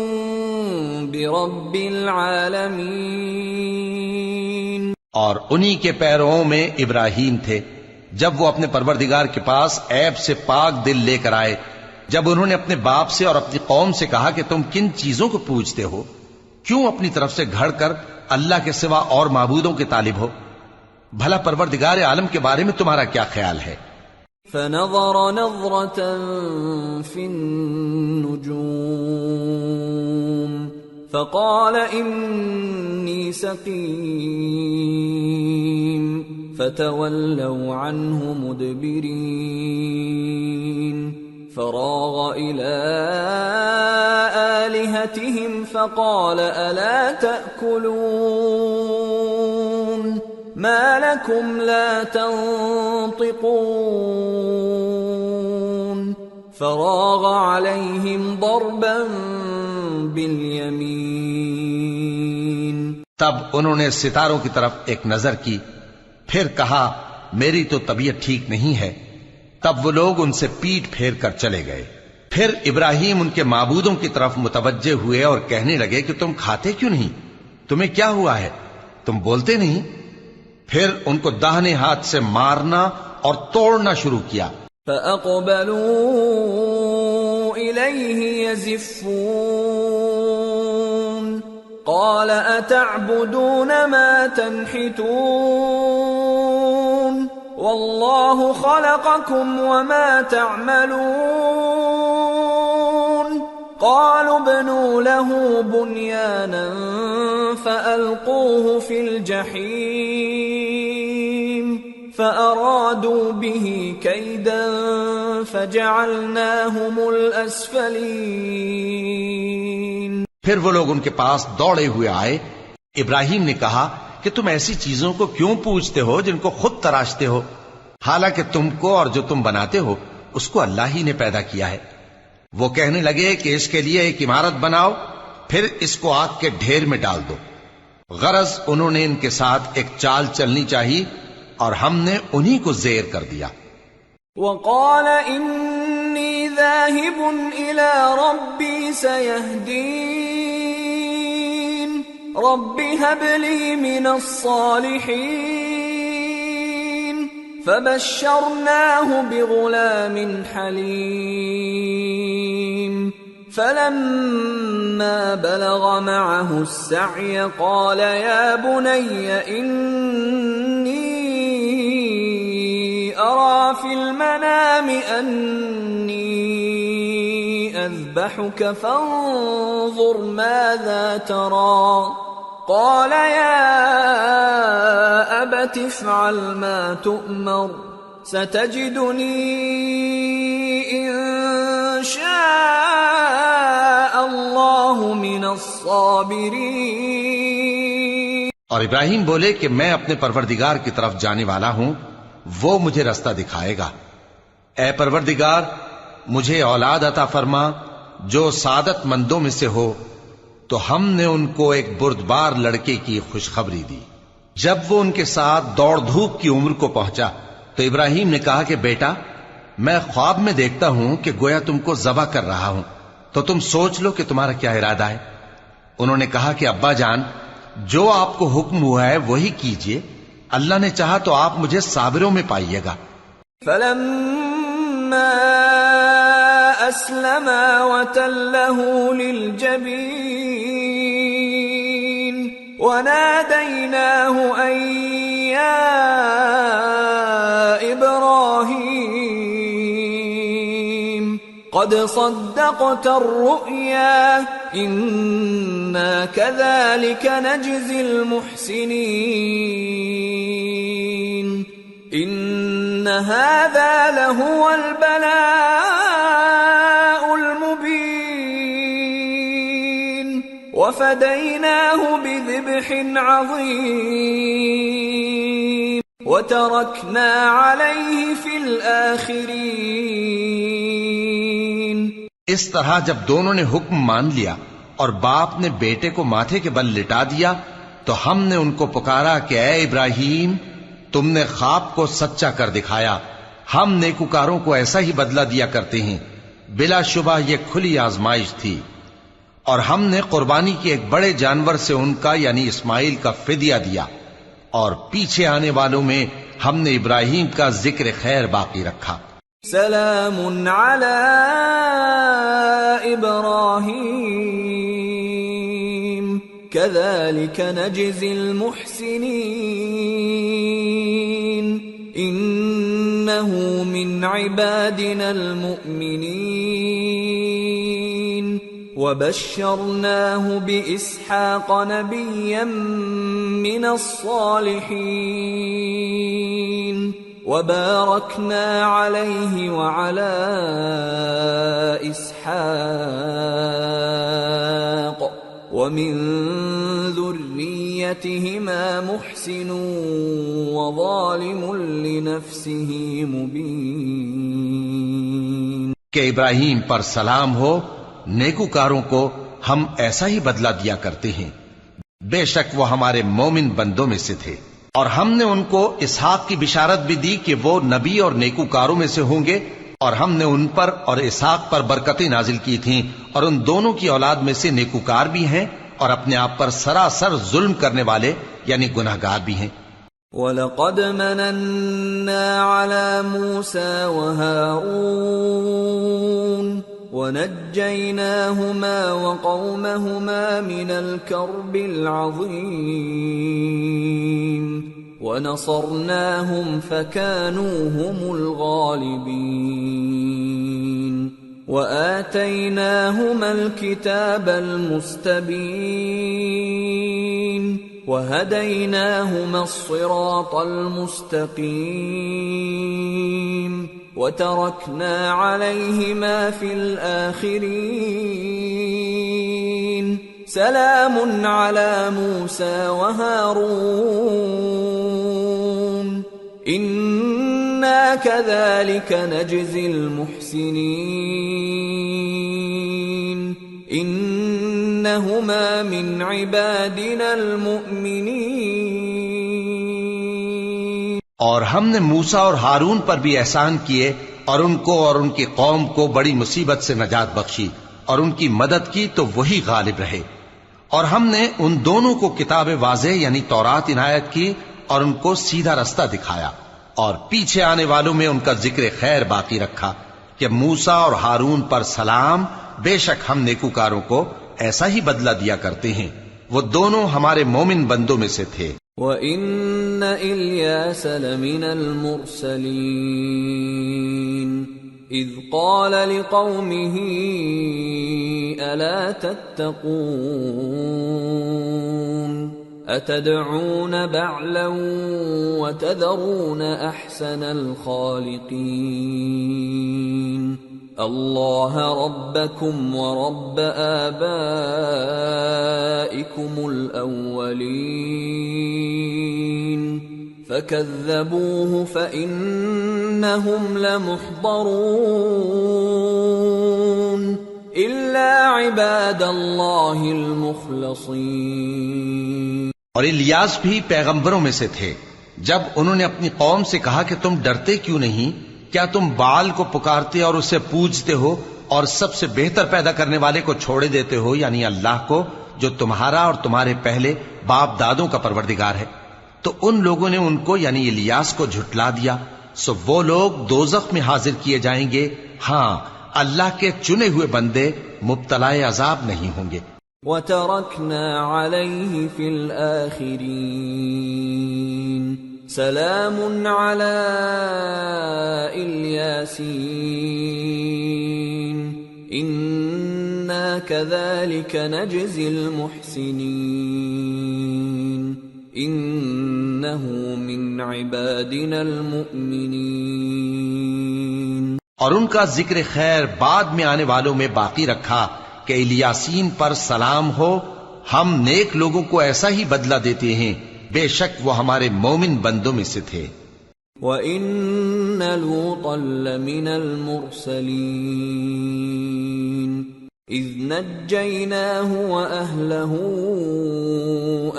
بِرَبِّ الْعَالَمِينَ۔ اور انہی کے پیرووں میں ابراہیم تھے، جب وہ اپنے پروردگار کے پاس عیب سے پاک دل لے کر آئے، جب انہوں نے اپنے باپ سے اور اپنی قوم سے کہا کہ تم کن چیزوں کو پوجتے ہو، کیوں اپنی طرف سے گھڑ کر اللہ کے سوا اور معبودوں کے طالب ہو؟ بھلا پروردگار عالم کے بارے میں تمہارا کیا خیال ہے؟ فنظر نظرة في النجوم فقال إني سقيم فتولوا عنه مدبرين فراغ إلى آلهتهم فقال ألا تأكلون ما لكم لا تنطقون فراغ عليهم ضربا باليمين۔ تب انہوں نے ستاروں کی طرف ایک نظر کی، پھر کہا میری تو طبیعت ٹھیک نہیں ہے۔ تب وہ لوگ ان سے پیٹ پھیر کر چلے گئے۔ پھر ابراہیم ان کے معبودوں کی طرف متوجہ ہوئے اور کہنے لگے کہ تم کھاتے کیوں نہیں؟ تمہیں کیا ہوا ہے؟ تم بولتے نہیں؟ پھر ان کو داہنے ہاتھ سے مارنا اور توڑنا شروع کیا۔ فَأَقْبَلُوا إِلَيْهِ يَزِفُّونَ قال أتعبدون ما تنحتون والله خلقكم وما تعملون قالوا ابنوا له بنيانا فألقوه في الجحيم فأرادوا به كيدا فجعلناهم الأسفلين۔ پھر وہ لوگ ان کے پاس دوڑے ہوئے آئے۔ ابراہیم نے کہا کہ تم ایسی چیزوں کو کیوں پوچھتے ہو جن کو خود تراشتے ہو، حالانکہ تم کو اور جو تم بناتے ہو اس کو اللہ ہی نے پیدا کیا ہے۔ وہ کہنے لگے کہ اس کے لیے ایک عمارت بناؤ، پھر اس کو آگ کے ڈھیر میں ڈال دو۔ غرض انہوں نے ان کے ساتھ ایک چال چلنی چاہی اور ہم نے انہی کو زیر کر دیا۔ وقال انی ذاہب الی ربی سیہدین رب هب لی من الصالحین فبشرناہ بغلام حلیم فلما بلغ معه السعي قال يا بني إني أرى في المنام أني أذبحك فانظر ماذا ترى قال يا أبت افعل ما تؤمر ستجدني إن شاء اللہ من الصابرین۔ اور ابراہیم بولے کہ میں اپنے پروردگار کی طرف جانے والا ہوں، وہ مجھے رستہ دکھائے گا۔ اے پروردگار مجھے اولاد عطا فرما جو سعادت مندوں میں سے ہو۔ تو ہم نے ان کو ایک بردبار لڑکے کی خوشخبری دی۔ جب وہ ان کے ساتھ دوڑ دھوپ کی عمر کو پہنچا تو ابراہیم نے کہا کہ بیٹا میں خواب میں دیکھتا ہوں کہ گویا تم کو ذبح کر رہا ہوں، تو تم سوچ لو کہ تمہارا کیا ارادہ ہے۔ انہوں نے کہا کہ ابا جان جو آپ کو حکم ہوا ہے وہی کیجئے، اللہ نے چاہا تو آپ مجھے صابروں میں پائیے گا۔ فلما اسلما وتله للجبين وناديناه ان يا ابراهيم قد صدقت الرؤيا إنا كذلك نجزي المحسنين إن هذا لهو البلاء المبين وفديناه بذبح عظيم وتركنا عليه في الآخرين۔ اس طرح جب دونوں نے حکم مان لیا اور باپ نے بیٹے کو ماتھے کے بل لٹا دیا تو ہم نے ان کو پکارا کہ اے ابراہیم تم نے خواب کو سچا کر دکھایا، ہم نیکوکاروں کو ایسا ہی بدلہ دیا کرتے ہیں، بلا شبہ یہ کھلی آزمائش تھی۔ اور ہم نے قربانی کے ایک بڑے جانور سے ان کا یعنی اسماعیل کا فدیہ دیا، اور پیچھے آنے والوں میں ہم نے ابراہیم کا ذکر خیر باقی رکھا۔ سلام علی ابراہیم کذالک نجزی المحسنین انہ من عبادنا المؤمنین وبشرناه بإسحاق نبيا من الصالحين وباركنا عليه وعلى إسحاق ومن ذريتهما محسن وظالم لنفسه مبين۔ کہ ابراہیم پر سلام ہو، نیکوکاروں کو ہم ایسا ہی بدلہ دیا کرتے ہیں، بے شک وہ ہمارے مومن بندوں میں سے تھے۔ اور ہم نے ان کو اسحاق کی بشارت بھی دی کہ وہ نبی اور نیکوکاروں میں سے ہوں گے، اور ہم نے ان پر اور اسحاق پر برکتیں نازل کی تھیں، اور ان دونوں کی اولاد میں سے نیکوکار بھی ہیں اور اپنے آپ پر سراسر ظلم کرنے والے یعنی گناہگار بھی ہیں۔ وَلَقَدْ مَنَنَّا عَلَى مُوسَى وَهَارُونَ ونجيناهما وقومهما من الكرب العظيم ونصرناهم فكانوا هم الغالبين وآتيناهما الكتاب المستبين وهديناهما الصراط المستقيم وتركنا عليهما في الآخرين سلام على موسى وهارون إنا كذلك نجزي المحسنين إنهما من عبادنا المؤمنين. اور ہم نے موسیٰ اور ہارون پر بھی احسان کیے اور ان کو اور ان کی قوم کو بڑی مصیبت سے نجات بخشی اور ان کی مدد کی تو وہی غالب رہے. اور ہم نے ان دونوں کو کتاب واضح یعنی تورات عنایت کی اور ان کو سیدھا رستہ دکھایا اور پیچھے آنے والوں میں ان کا ذکر خیر باقی رکھا کہ موسیٰ اور ہارون پر سلام، بے شک ہم نیکوکاروں کو ایسا ہی بدلہ دیا کرتے ہیں، وہ دونوں ہمارے مومن بندوں میں سے تھے. وَإِنَّ إِلْيَاسَ لَمِنَ الْمُرْسَلِينَ إِذْ قَالَ لِقَوْمِهِ أَلَا تَتَّقُونَ أَتَدْعُونَ بَعْلًا وَتَذَرُونَ أَحْسَنَ الْخَالِقِينَ اللہ ربکم ورب آبائکم الاولین فکذبوه فإنهم لمحضرون الا عباد اللہ المخلصین. اور الیاس بھی پیغمبروں میں سے تھے. جب انہوں نے اپنی قوم سے کہا کہ تم ڈرتے کیوں نہیں، کیا تم بال کو پکارتے اور اسے پوجتے ہو اور سب سے بہتر پیدا کرنے والے کو چھوڑے دیتے ہو یعنی اللہ کو جو تمہارا اور تمہارے پہلے باپ دادوں کا پروردگار ہے؟ تو ان لوگوں نے ان کو یعنی الیاس کو جھٹلا دیا، سو وہ لوگ دوزخ میں حاضر کیے جائیں گے. ہاں، اللہ کے چنے ہوئے بندے مبتلا عذاب نہیں ہوں گے. وَتَرَكْنَا عَلَيْهِ فِي الْآخِرِينَ سلام على الياسين إنا كذلك نجزي المحسنين إنه من عبادنا المؤمنين. اور ان کا ذکر خیر بعد میں آنے والوں میں باقی رکھا کہ الیاسین پر سلام ہو، ہم نیک لوگوں کو ایسا ہی بدلہ دیتے ہیں، بے شک وہ ہمارے مومن بندوں میں سے تھے. وَإِنَّ لُوطًا لَّمِنَ الْمُرْسَلِينَ إِذْ نَجَّيْنَاهُ وَأَهْلَهُ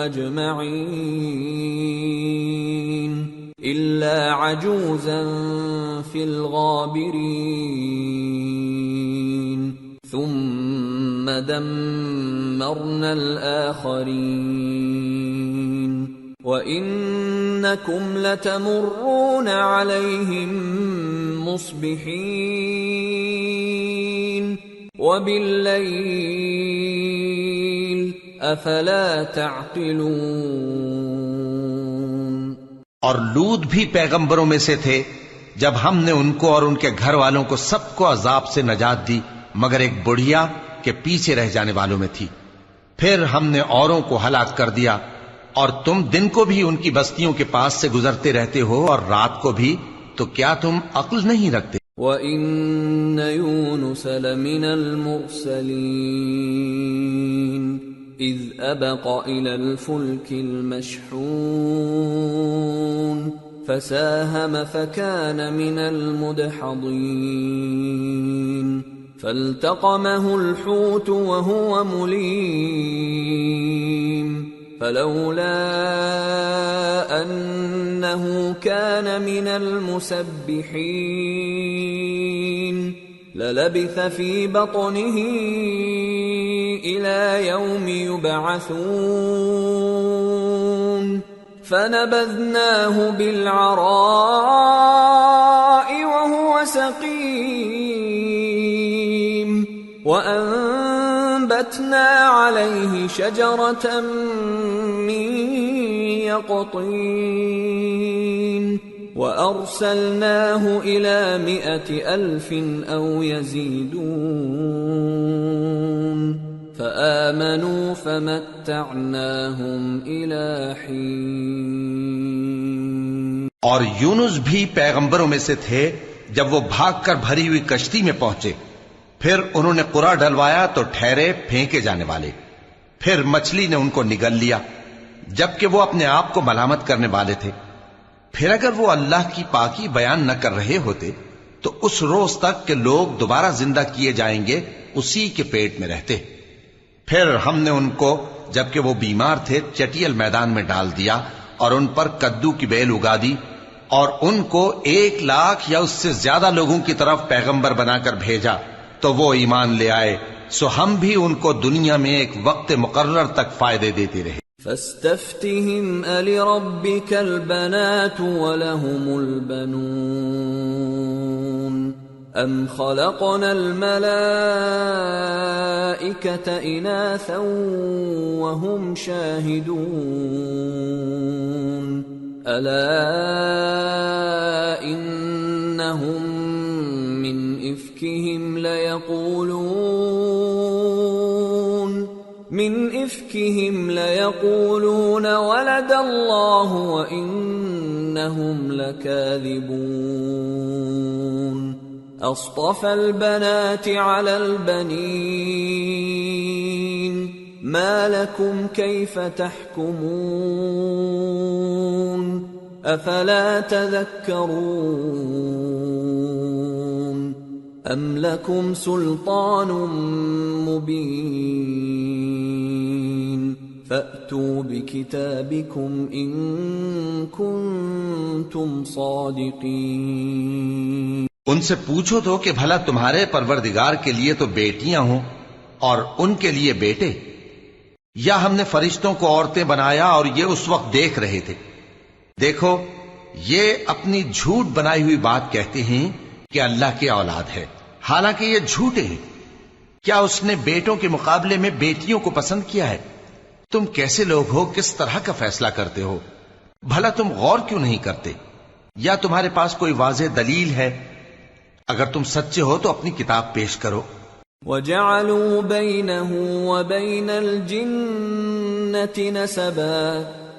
أَجْمَعِينَ إِلَّا عَجُوزًا فِي الْغَابِرِينَ ثُمَّ دَمَّرْنَا الْآخَرِينَ وَإِنَّكُمْ لَتَمُرُّونَ عَلَيْهِمْ مُصْبِحِينَ وَبِاللَّيْلِ أَفَلَا تَعْقِلُونَ. اور لوط بھی پیغمبروں میں سے تھے. جب ہم نے ان کو اور ان کے گھر والوں کو سب کو عذاب سے نجات دی مگر ایک بڑھیا کہ پیچھے رہ جانے والوں میں تھی. پھر ہم نے اوروں کو ہلاک کر دیا، اور تم دن کو بھی ان کی بستیوں کے پاس سے گزرتے رہتے ہو اور رات کو بھی، تو کیا تم عقل نہیں رکھتے؟ وَإِنَّ يُونُسَ لَمِنَ الْمُرْسَلِينَ إِذْ أَبَقَ إِلَى الْفُلْكِ الْمَشْحُونِ فَسَاهَمَ فَكَانَ مِنَ الْمُدْحَضِينَ فَالْتَقَمَهُ الْحُوتُ وَهُوَ مُلِيمٌ فلولا أنه كان من المسبحين للبث في بطنه إلى يوم يبعثون فنبذناه بالعراء وهو سقيم وَأَنبَتْنَا عَلَيْهِ شَجَرَةً مِّن يَقْطِينٍ وَأَرْسَلْنَاهُ إِلَى 100,000 أَوْ يَزِيدُونَ فَآمَنُوا فَمَتَّعْنَاهُمْ إِلَى حِينٍ۔ اور یونس بھی پیغمبروں میں سے تھے جب وہ بھاگ کر بھری ہوئی کشتی میں پہنچے، پھر انہوں نے قرا ڈلوایا تو ٹھہرے پھینکے جانے والے، پھر مچھلی نے ان کو نگل لیا جبکہ وہ اپنے آپ کو ملامت کرنے والے تھے۔ پھر اگر وہ اللہ کی پاکی بیان نہ کر رہے ہوتے تو اس روز تک کہ لوگ دوبارہ زندہ کیے جائیں گے اسی کے پیٹ میں رہتے۔ پھر ہم نے ان کو جبکہ وہ بیمار تھے چٹیل میدان میں ڈال دیا اور ان پر کدو کی بیل اگا دی، اور ان کو 1,00,000 یا اس سے زیادہ لوگوں کی طرف پیغمبر بنا کر بھیجا تو وہ ایمان لے آئے، سو ہم بھی ان کو دنیا میں ایک وقت مقرر تک فائدے دیتے رہے۔ فاستفتهم ألربك البنات ولهم البنون أم خلقنا الملائكة إناثا وهم شاهدون ألا إنهم من إفكهم ليقولون ولد الله وإنهم لكاذبون أصطفى البنات على البنين ما لكم كيف تحكمون أفلا تذكرون أم لكم سلطان مبين فأتوا بكتابكم إن كنتم صادقين۔ ان سے پوچھو تو کہ بھلا تمہارے پروردگار کے لیے تو بیٹیاں ہوں اور ان کے لیے بیٹے، یا ہم نے فرشتوں کو عورتیں بنایا اور یہ اس وقت دیکھ رہے تھے؟ دیکھو یہ اپنی جھوٹ بنائی ہوئی بات کہتے ہیں کہ اللہ کی اولاد ہے، حالانکہ یہ جھوٹے ہیں۔ کیا اس نے بیٹوں کے مقابلے میں بیٹیوں کو پسند کیا ہے؟ تم کیسے لوگ ہو، کس طرح کا فیصلہ کرتے ہو؟ بھلا تم غور کیوں نہیں کرتے؟ یا تمہارے پاس کوئی واضح دلیل ہے؟ اگر تم سچے ہو تو اپنی کتاب پیش کرو۔ وَجَعَلُوا بَيْنَهُ وَبَيْنَ الْجِنَّةِ نَسَبًا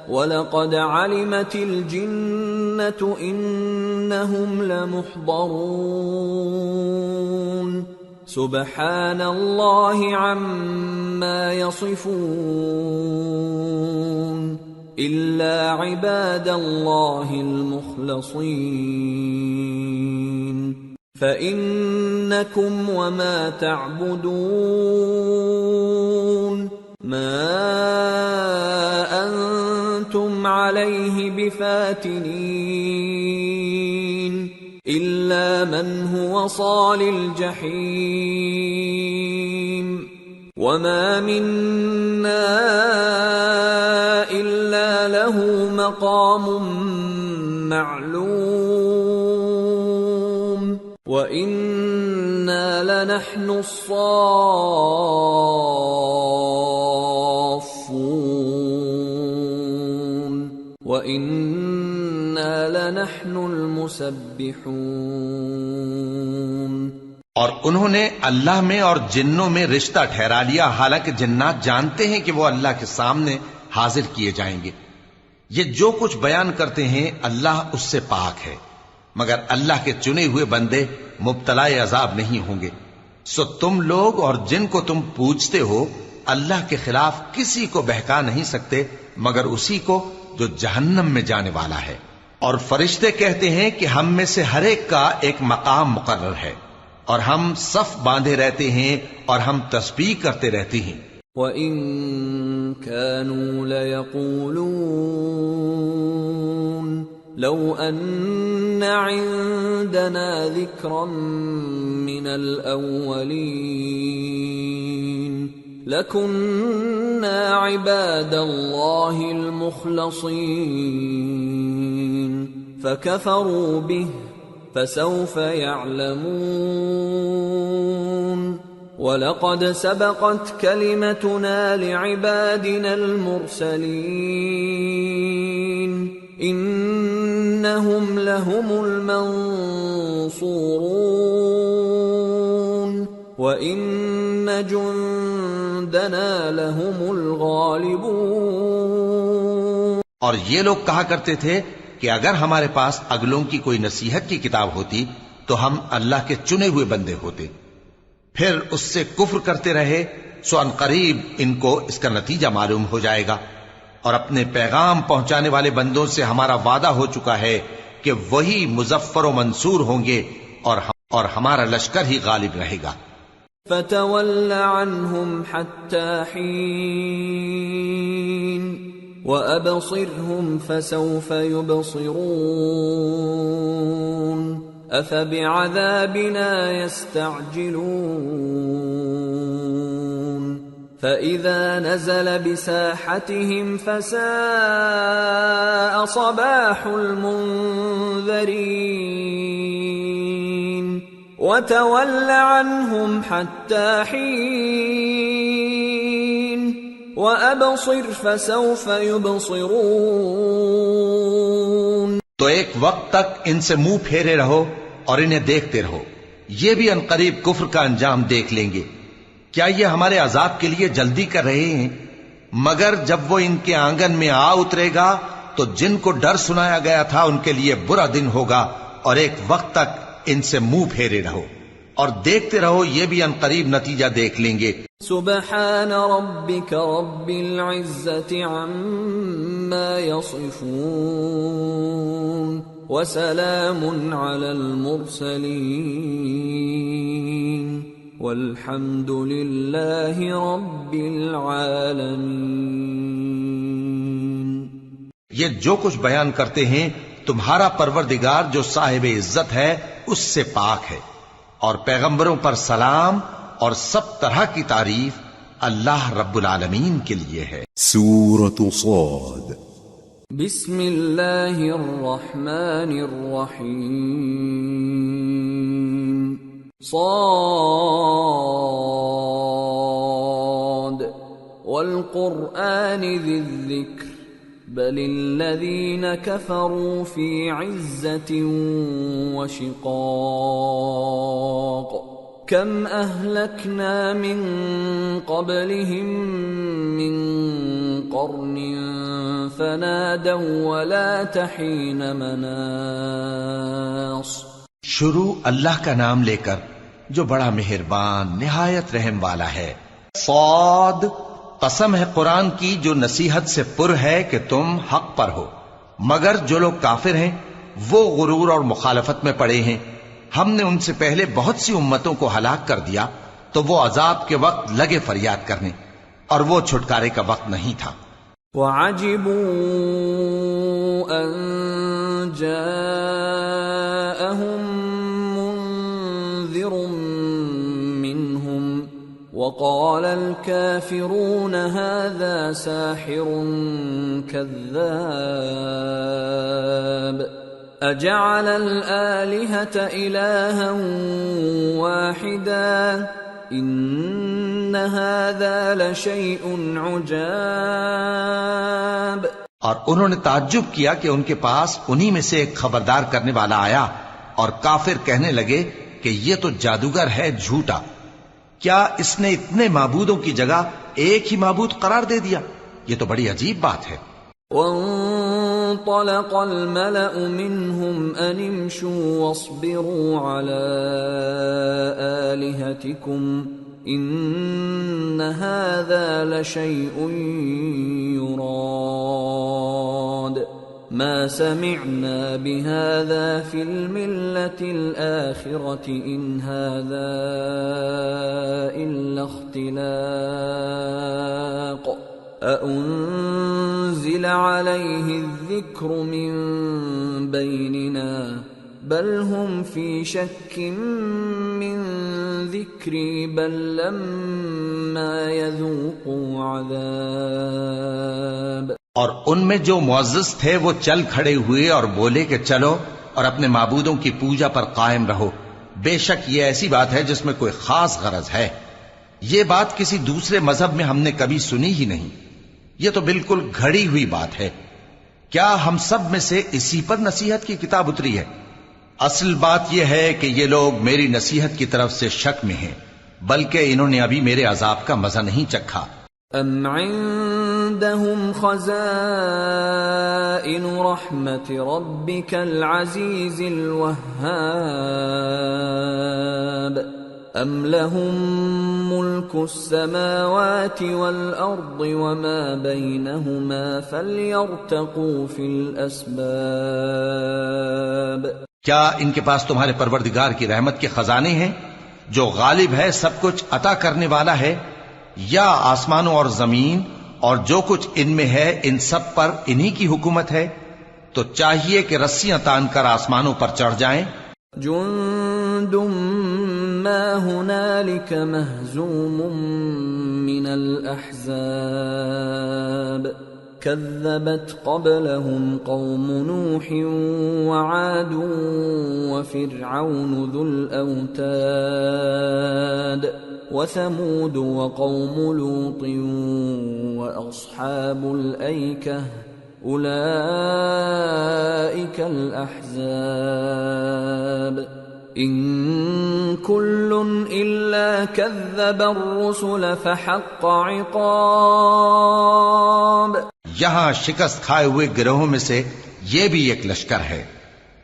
وَلَقَدْ عَلِمَتِ الْجِنَّةُ إِنَّهُمْ لَمُحْضَرُونَ سُبْحَانَ اللَّهِ عَمَّا يَصِفُونَ إِلَّا عِبَادَ اللَّهِ الْمُخْلَصِينَ فَإِنَّكُمْ وَمَا تَعْبُدُونَ مَا أَنْتُمْ عَلَيْهِ بِفَاتِنِينَ إِلَّا مَنْ هُوَ صَالِ الْجَحِيمِ وَمَا مِنَّا إِلَّا لَهُ مَقَامٌ مَّعْلُومٌ وَإِنَّا لَنَحْنُ الصَّافُّونَ وَإِنَّا لَنَحْنُ الْمُسَبِّحُونَ۔ اور انہوں نے اللہ میں اور جنوں میں رشتہ ٹھہرا لیا، حالانکہ جنات جانتے ہیں کہ وہ اللہ کے سامنے حاضر کیے جائیں گے۔ یہ جو کچھ بیان کرتے ہیں اللہ اس سے پاک ہے، مگر اللہ کے چنے ہوئے بندے مبتلا عذاب نہیں ہوں گے۔ سو تم لوگ اور جن کو تم پوجتے ہو اللہ کے خلاف کسی کو بہکا نہیں سکتے مگر اسی کو جو جہنم میں جانے والا ہے۔ اور فرشتے کہتے ہیں کہ ہم میں سے ہر ایک کا ایک مقام مقرر ہے، اور ہم صف باندھے رہتے ہیں اور ہم تسبیح کرتے رہتے ہیں۔ وَإِن كَانُوا لَيَقُولُونَ لَوْ أَنَّ عِندَنَا ذِكْرًا مِّنَ الْأَوَّلِينَ لَكُنَّا عِبَادَ اللَّهِ الْمُخْلَصِينَ فَكَفَرُوا بِهِ فَسَوْفَ يَعْلَمُونَ وَلَقَدْ سَبَقَتْ كَلِمَتُنَا لِعِبَادِنَا الْمُرْسَلِينَ إِنَّهُمْ لَهُمُ الْمَنصُورُونَ وَإِنَّ جُندَنَا لَهُمُ الْغَالِبُونَ۔ اور یہ لوگ کہا کرتے تھے کہ اگر ہمارے پاس اگلوں کی کوئی نصیحت کی کتاب ہوتی تو ہم اللہ کے چنے ہوئے بندے ہوتے، پھر اس سے کفر کرتے رہے، سو ان قریب ان کو اس کا نتیجہ معلوم ہو جائے گا۔ اور اپنے پیغام پہنچانے والے بندوں سے ہمارا وعدہ ہو چکا ہے کہ وہی مظفر و منصور ہوں گے اور ہمارا لشکر ہی غالب رہے گا۔ فَتَوَلَّ عَنْهُمْ حَتَّى حِينٍ وَأَبْصِرْهُمْ فَسَوْفَ يُبْصِرُونَ أَفَبِعَذَابِنَا يَسْتَعْجِلُونَ فَإِذَا نَزَلَ بِسَاحَتِهِمْ فَسَاءَ صَبَاحُ الْمُنذَرِينَ وَتَوَلَّ عَنْهُمْ حَتَّى حِينٍ وَأَبْصِرْ فَسَوْفَ يُبْصِرُونَ۔ تو ایک وقت تک ان سے منہ پھیرے رہو اور انہیں دیکھتے رہو، یہ بھی عنقریب کفر کا انجام دیکھ لیں گے۔ کیا یہ ہمارے عذاب کے لیے جلدی کر رہے ہیں؟ مگر جب وہ ان کے آنگن میں آ اترے گا تو جن کو ڈر سنایا گیا تھا ان کے لیے برا دن ہوگا، اور ایک وقت تک ان سے منہ پھیرے رہو اور دیکھتے رہو، یہ بھی عنقریب نتیجہ دیکھ لیں گے۔ سبحان ربك رب العزة عما يصفون وسلام على المرسلين والحمد لله رب العالمين۔ یہ جو کچھ بیان کرتے ہیں تمہارا پروردگار جو صاحب عزت ہے اس سے پاک ہے، اور پیغمبروں پر سلام اور سب طرح کی تعریف اللہ رب العالمین کے لیے ہے۔ سورة صاد۔ بسم اللہ الرحمن الرحیم۔ صاد والقرآن ذی الذکر بل الذین کفروا فی عزة وشقاق کم اہلکنا من قبلہم من قرن فنادوا ولا تحین مناص۔ شروع اللہ کا نام لے کر جو بڑا مہربان نہایت رحم والا ہے۔ صاد، قسم ہے قرآن کی جو نصیحت سے پر ہے کہ تم حق پر ہو، مگر جو لوگ کافر ہیں وہ غرور اور مخالفت میں پڑے ہیں۔ ہم نے ان سے پہلے بہت سی امتوں کو ہلاک کر دیا تو وہ عذاب کے وقت لگے فریاد کرنے، اور وہ چھٹکارے کا وقت نہیں تھا۔ وَعَجِبُوا أَن جَاءَهُم مُّنذِرٌ مِّنْهُمْ وَقَالَ الْكَافِرُونَ هَذَا سَاحِرٌ كَذَّابٌ أَجَعَلَ الْآلِهَةَ إِلَٰهًا وَاحِدًا إِنَّ هَٰذَا لَشَيْءٌ عُجَابٌ۔ اور انہوں نے تعجب کیا کہ ان کے پاس انہی میں سے ایک خبردار کرنے والا آیا، اور کافر کہنے لگے کہ یہ تو جادوگر ہے جھوٹا، کیا اس نے اتنے معبودوں کی جگہ ایک ہی معبود قرار دے دیا؟ یہ تو بڑی عجیب بات ہے۔ وانطلق الملأ منهم أن امشوا واصبروا على آلهتكم إن هذا لشيء يراد ما سمعنا بهذا في الملة الآخرة إن هذا إلا اختلاق أأنزل عليه الذكر من بيننا بل هم في شك من ذكري بل لما يذوقوا عذاب۔ اور ان میں جو معزز تھے وہ چل کھڑے ہوئے اور بولے کہ چلو اور اپنے معبودوں کی پوجا پر قائم رہو، بے شک یہ ایسی بات ہے جس میں کوئی خاص غرض ہے۔ یہ بات کسی دوسرے مذہب میں ہم نے کبھی سنی ہی نہیں. یہ تو بالکل گھڑی ہوئی بات ہے. کیا ہم سب میں سے اسی پر نصیحت کی کتاب اتری ہے؟ اصل بات یہ ہے کہ یہ لوگ میری نصیحت کی طرف سے شک میں ہیں، بلکہ انہوں نے ابھی میرے عذاب کا مزہ نہیں چکھا. ام عندهم خزائن رحمت ربك العزیز الوهاب ام لهم ملك السماوات والارض وما بينهما فليرتقوا في الاسباب. کیا ان کے پاس تمہارے پروردگار کی رحمت کے خزانے ہیں جو غالب ہے، سب کچھ عطا کرنے والا ہے، یا آسمانوں اور زمین اور جو کچھ ان میں ہے ان سب پر انہی کی حکومت ہے؟ تو چاہیے کہ رسیاں تان کر آسمانوں پر چڑھ جائیں. جند ما هنالك مهزوم من الأحزاب كذبت قبلهم قوم نوح وعاد وفرعون ذو الأوتاد وثمود وقوم لوط وأصحاب الأيكة أولئك الأحزاب إن كل إلا كذب الرسل فحق عقاب. یہاں شکست کھائے ہوئے گروہوں میں سے یہ بھی ایک لشکر ہے.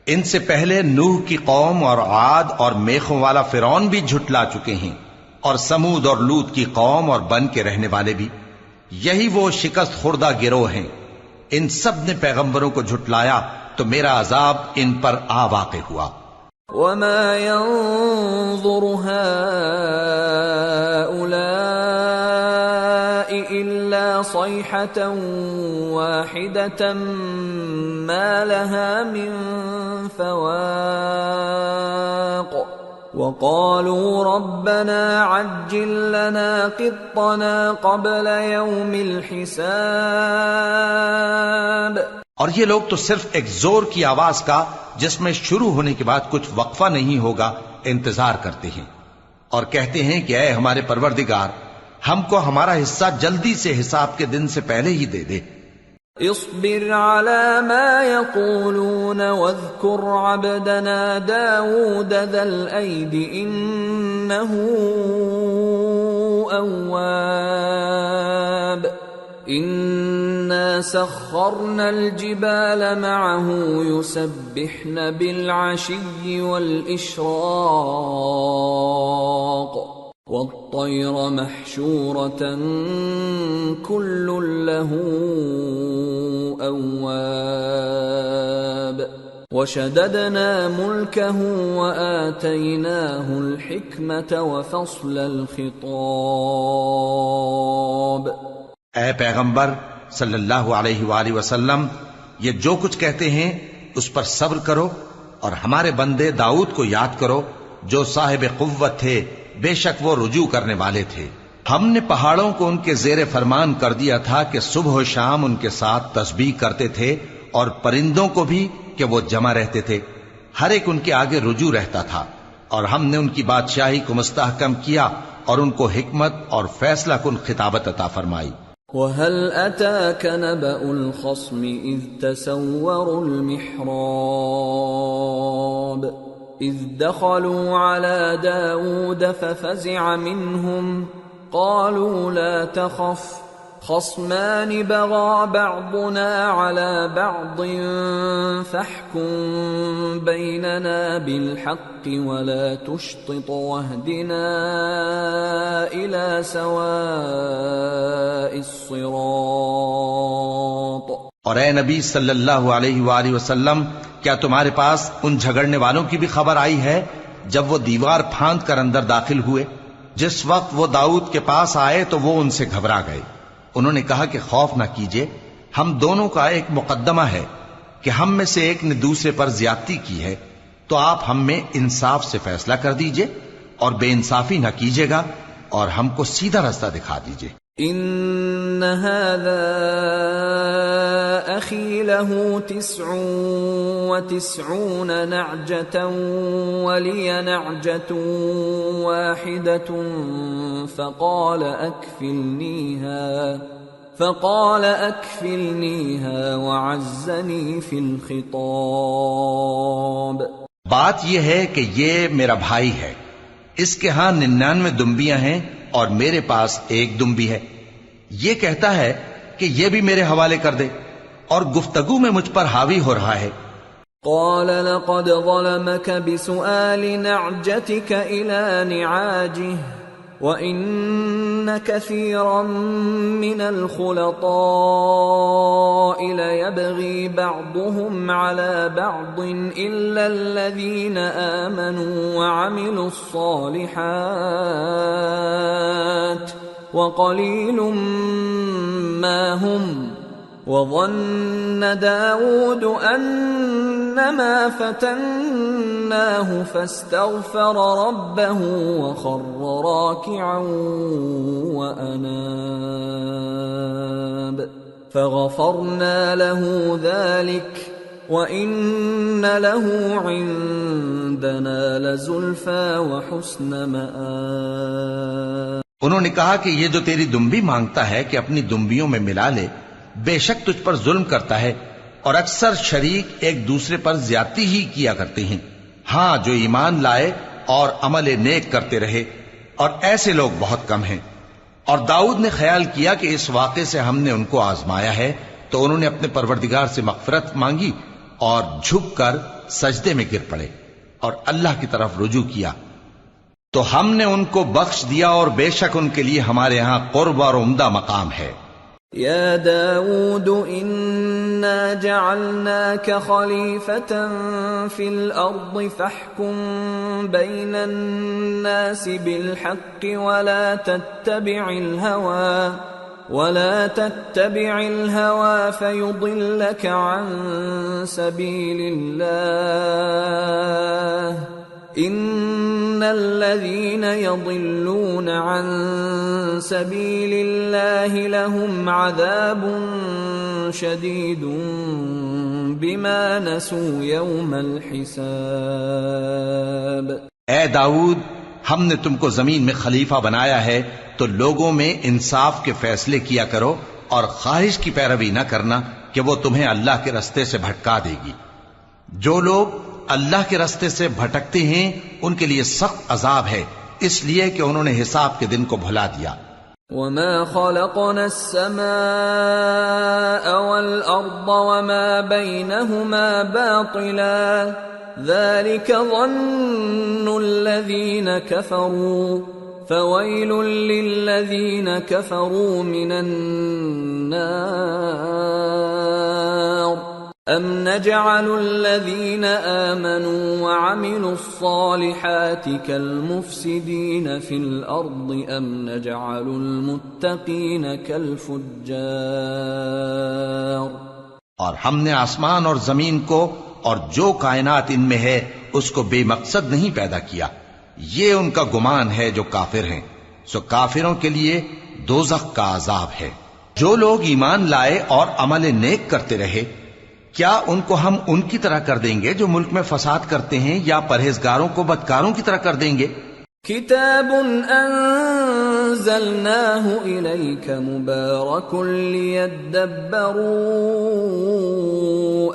ان سے پہلے نوح کی قوم اور عاد اور میخوں والا فرعون بھی جھٹلا چکے ہیں، اور سمود اور لوط کی قوم اور بن کے رہنے والے بھی. یہی وہ شکست خوردہ گروہ ہیں. ان سب نے پیغمبروں کو جھٹلایا تو میرا عذاب ان پر آ واقع ہوا. وما ينظر هؤلاء إلا صيحة واحدة ما لها من فواق وقالوا ربنا عجل لنا قطنا قبل يوم الحساب. اور یہ لوگ تو صرف ایک زور کی آواز کا جس میں شروع ہونے کے بعد کچھ وقفہ نہیں ہوگا انتظار کرتے ہیں، اور کہتے ہیں کہ اے ہمارے پروردگار، ہم کو ہمارا حصہ جلدی سے حساب کے دن سے پہلے ہی دے دے. اصبر على ما يقولون واذكر عبدنا داود ذا الأيد إنه أواب. إنا سخرنا الجبال معه يسبحن بالعشي والإشراق والطير محشورة كل له أواب. وشددنا ملكه وآتيناه الحكمة وفصل الخطاب. اے پیغمبر صلی اللہ علیہ وآلہ وسلم، یہ جو کچھ کہتے ہیں اس پر صبر کرو، اور ہمارے بندے داؤد کو یاد کرو جو صاحب قوت تھے، بے شک وہ رجوع کرنے والے تھے. ہم نے پہاڑوں کو ان کے زیر فرمان کر دیا تھا کہ صبح و شام ان کے ساتھ تسبیح کرتے تھے، اور پرندوں کو بھی کہ وہ جمع رہتے تھے، ہر ایک ان کے آگے رجوع رہتا تھا. اور ہم نے ان کی بادشاہی کو مستحکم کیا اور ان کو حکمت اور فیصلہ کن خطابت عطا فرمائی. وَهَلْ أَتَاكَ نَبَأُ الْخَصْمِ إِذْ تَسَوَّرُوا الْمِحْرَابَ إِذْ دَخَلُوا عَلَى دَاوُودَ فَفَزِعَ مِنْهُمْ قَالُوا لَا تَخَفْ خَصْمَانِ بَغَى بَعْضُنَا عَلَى بَعْضٍ فَاحْكُم بَيْنَنَا بِالْحَقِّ وَلَا تُشْطِطْ وَاهْدِنَا إِلَى سَوَاءِ الصِّرَاطِ. اور اے نبی صلی اللہ علیہ وآلہ وسلم، کیا تمہارے پاس ان جھگڑنے والوں کی بھی خبر آئی ہے جب وہ دیوار پھاند کر اندر داخل ہوئے؟ جس وقت وہ داؤد کے پاس آئے تو وہ ان سے گھبرا گئے. انہوں نے کہا کہ خوف نہ کیجیے، ہم دونوں کا ایک مقدمہ ہے کہ ہم میں سے ایک نے دوسرے پر زیادتی کی ہے، تو آپ ہم میں انصاف سے فیصلہ کر دیجئے اور بے انصافی نہ کیجیے گا، اور ہم کو سیدھا راستہ دکھا دیجئے. ان هذا أخي له 99 نعجة ولي نعجة واحدة فقال أكفلنيها وعزني في الخطاب. بات یہ ہے کہ یہ میرا بھائی ہے، اس کے ہاں 99 دمبیاں ہیں اور میرے پاس ایک دمبی ہے. یہ کہتا ہے کہ یہ بھی میرے حوالے کر دے، اور گفتگو میں مجھ پر حاوی ہو رہا ہے. قال لقد ظلمك بسؤال نعجتك إلى نعاجه وَإِنَّ كَثِيرًا مِّنَ الْخُلَطَاءِ لَيَبْغِي بَعْضُهُمْ عَلَى بَعْضٍ إِلَّا الَّذِينَ آمَنُوا وَعَمِلُوا الصَّالِحَاتِ وَقَلِيلٌ مَّا هُمْ. وَظَنَّ دَاوُودُ أَنَّمَا فَتَنَّاهُ فَاسْتَغْفَرَ رَبَّهُ وَخَرَّ رَاكِعًا وَأَنَابَ فَغَفَرْنَا لَهُ ذَلِكَ وَإِنَّ لَهُ عِندَنَا لَزُلْفَىٰ وَحُسْنَ مَآبٍ. انہوں نے کہا کہ یہ جو تیری دمبی مانگتا ہے کہ اپنی دمبیوں میں ملا لے، بے شک تجھ پر ظلم کرتا ہے، اور اکثر شریک ایک دوسرے پر زیادتی ہی کیا کرتے ہیں. ہاں، جو ایمان لائے اور عمل نیک کرتے رہے، اور ایسے لوگ بہت کم ہیں. اور داؤد نے خیال کیا کہ اس واقعے سے ہم نے ان کو آزمایا ہے، تو انہوں نے اپنے پروردگار سے مغفرت مانگی اور جھک کر سجدے میں گر پڑے اور اللہ کی طرف رجوع کیا، تو ہم نے ان کو بخش دیا، اور بے شک ان کے لیے ہمارے ہاں قرب اور عمدہ مقام ہے. يا داود إنا جعلناك خليفة في الأرض فاحكم بين الناس بالحق ولا تتبع الهوى فيضلك عن سبيل الله إن الذين يضلون عن سبيل الله لهم عذاب شديد بما نسوا يوم الحساب. اے داؤد، ہم نے تم کو زمین میں خلیفہ بنایا ہے، تو لوگوں میں انصاف کے فیصلے کیا کرو، اور خواہش کی پیروی نہ کرنا کہ وہ تمہیں اللہ کے رستے سے بھٹکا دے گی. جو لوگ اللہ کے رستے سے بھٹکتے ہیں ان کے لیے سخت عذاب ہے، اس لیے کہ انہوں نے حساب کے دن کو بھلا دیا. وَمَا خَلَقْنَا السَّمَاءَ وَالْأَرْضَ وَمَا بَيْنَهُمَا بَاطِلًا ذَلِكَ ظَنُّ الَّذِينَ كَفَرُوا فَوَيْلٌ لِّلَّذِينَ كَفَرُوا مِنَ النَّارِ. أَمْ نَجْعَلُ الَّذِينَ آمَنُوا وَعَمِلُوا الصَّالِحَاتِ كَالْمُفْسِدِينَ فِي الْأَرْضِ أَمْ نَجْعَلُ الْمُتَّقِينَ كَالْفُجَّارِ. اور ہم نے آسمان اور زمین کو اور جو کائنات ان میں ہے اس کو بے مقصد نہیں پیدا کیا. یہ ان کا گمان ہے جو کافر ہیں، سو کافروں کے لیے دوزخ کا عذاب ہے. جو لوگ ایمان لائے اور عمل نیک کرتے رہے، کیا ان کو ہم ان کی طرح کر دیں گے جو ملک میں فساد کرتے ہیں، یا پرہیزگاروں کو بدکاروں کی طرح کر دیں گے؟ کتاب انزلناه الیک مبارک لیدبروا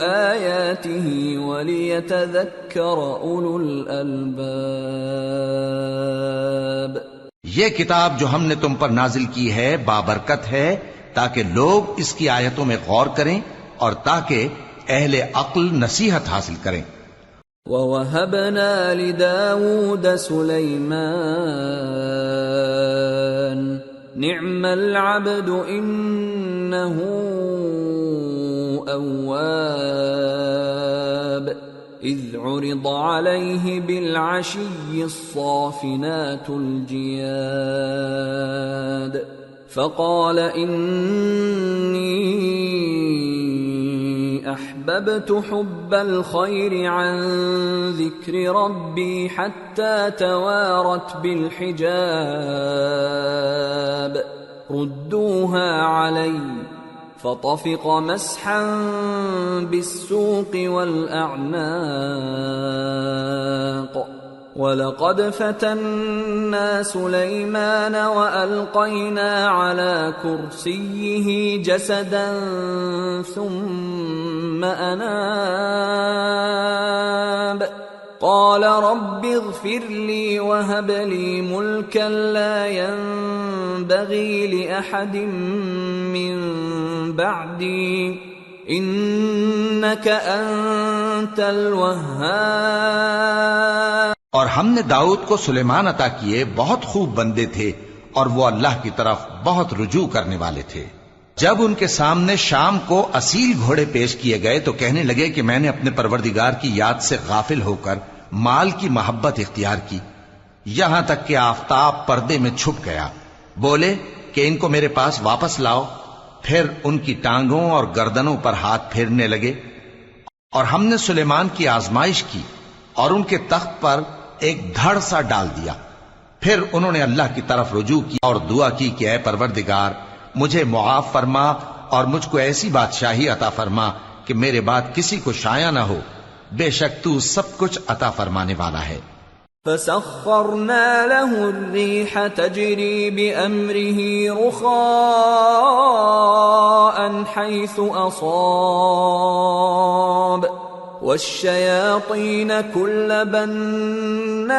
آیاته ولیتذکر اولو الالباب. یہ کتاب جو ہم نے تم پر نازل کی ہے بابرکت ہے، تاکہ لوگ اس کی آیتوں میں غور کریں اور تاکہ اہل عقل نصیحت حاصل کریں. وَوَهَبْنَا لِدَاوُودَ سُلَيْمَانَ نِعْمَ الْعَبْدُ إِنَّهُ أَوَّابٌ إِذْ عُرِضَ عَلَيْهِ بِالْعَشِيِّ الصَّافِنَاتُ الْجِيَادُ فَقَالَ إِنِّي أحببت حب الخير عن ذكر ربي حتى توارت بالحجاب ردوها علي فطفق مسحا بالسوق والأعناق وَلَقَدْ فَتَنَّا سُلَيْمَانَ وَأَلْقَيْنَا عَلَى كُرْسِيِّهِ جَسَدًا ثُمَّ أَنَابَ قَالَ رَبِّ اغْفِرْ لِي وَهَبْ لِي مُلْكًا لَا يَنبَغِي لِأَحَدٍ مِّن بَعْدِي إِنَّكَ أَنتَ الْوَهَّابُ۔ اور ہم نے داؤد کو سلیمان عطا کیے، بہت خوب بندے تھے اور وہ اللہ کی طرف بہت رجوع کرنے والے تھے۔ جب ان کے سامنے شام کو اصیل گھوڑے پیش کیے گئے تو کہنے لگے کہ میں نے اپنے پروردگار کی یاد سے غافل ہو کر مال کی محبت اختیار کی، یہاں تک کہ آفتاب پردے میں چھپ گیا۔ بولے کہ ان کو میرے پاس واپس لاؤ، پھر ان کی ٹانگوں اور گردنوں پر ہاتھ پھیرنے لگے۔ اور ہم نے سلیمان کی آزمائش کی اور ان کے تخت پر ایک دھڑ سا ڈال دیا۔ پھر انہوں نے اللہ کی طرف رجوع کی اور دعا کی کہ اے پروردگار مجھے معاف فرما اور مجھ کو ایسی بادشاہی عطا فرما کہ میرے بعد کسی کو شایع نہ ہو، بے شک تو سب کچھ عطا فرمانے والا ہے۔ فسخرنا له الريح تجري بأمره رخاء حيث أصاب والشياطين كل بناء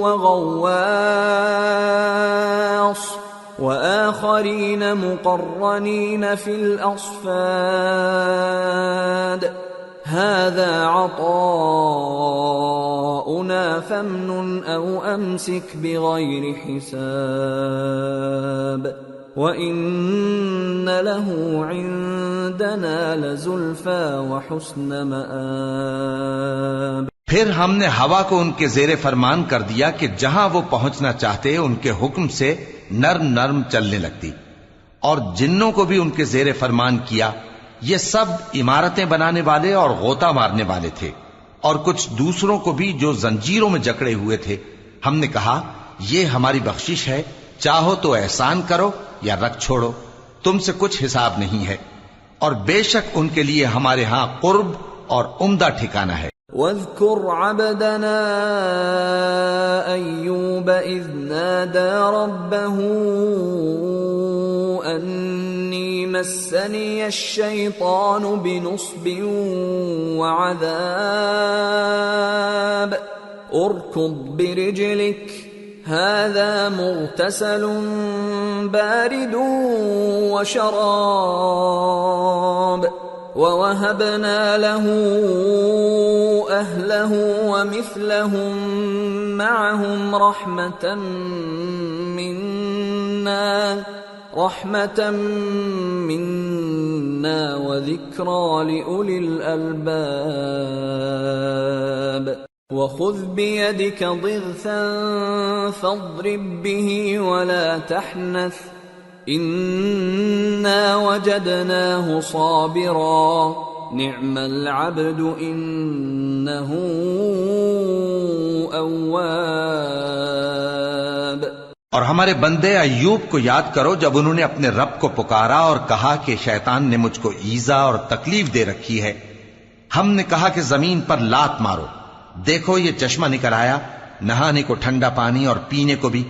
وغواص وآخرين مقرنين في الأصفاد هذا عطاؤنا فامنن أو أمسك بغير حساب وَإِنَّ لَهُ عِندَنَا لَزُلْفَىٰ وَحُسْنَ مَآبٍ۔ پھر ہم نے ہوا کو ان کے زیر فرمان کر دیا کہ جہاں وہ پہنچنا چاہتے ان کے حکم سے نرم نرم چلنے لگتی، اور جنوں کو بھی ان کے زیر فرمان کیا۔ یہ سب عمارتیں بنانے والے اور غوطہ مارنے والے تھے، اور کچھ دوسروں کو بھی جو زنجیروں میں جکڑے ہوئے تھے۔ ہم نے کہا یہ ہماری بخشش ہے، چاہو تو احسان کرو یا رکھ چھوڑو، تم سے کچھ حساب نہیں ہے، اور بے شک ان کے لیے ہمارے ہاں قرب اور عمدہ ٹھکانہ ہے۔ وَاذْكُرْ عَبْدَنَا أَيُّوبَ إِذْ نَادَى رَبَّهُ أَنِّي مَسَّنِيَ الشَّيْطَانُ بِنُصْبٍ وَعَذَابٍ ارْكُضْ بِرِجْلِكَ هذا مغتسل بارد وشراب ووهبنا له أهله ومثلهم معهم رحمة منا وذكرى لأولي الألباب وَخُذْ بِيَدِكَ ضِغْثًا فَاضْرِبْ بِهِ وَلَا تَحْنَثْ إِنَّا وَجَدْنَاهُ صَابِرًا نِعْمَ الْعَبْدُ إِنَّهُ أَوَّابٌ۔ اور ہمارے بندے ایوب کو یاد کرو جب انہوں نے اپنے رب کو پکارا اور کہا کہ شیطان نے مجھ کو ایذا اور تکلیف دے رکھی ہے۔ ہم نے کہا کہ زمین پر لات مارو، دیکھو یہ چشمہ نکل آیا، نہانے کو ٹھنڈا پانی اور پینے کو بھی،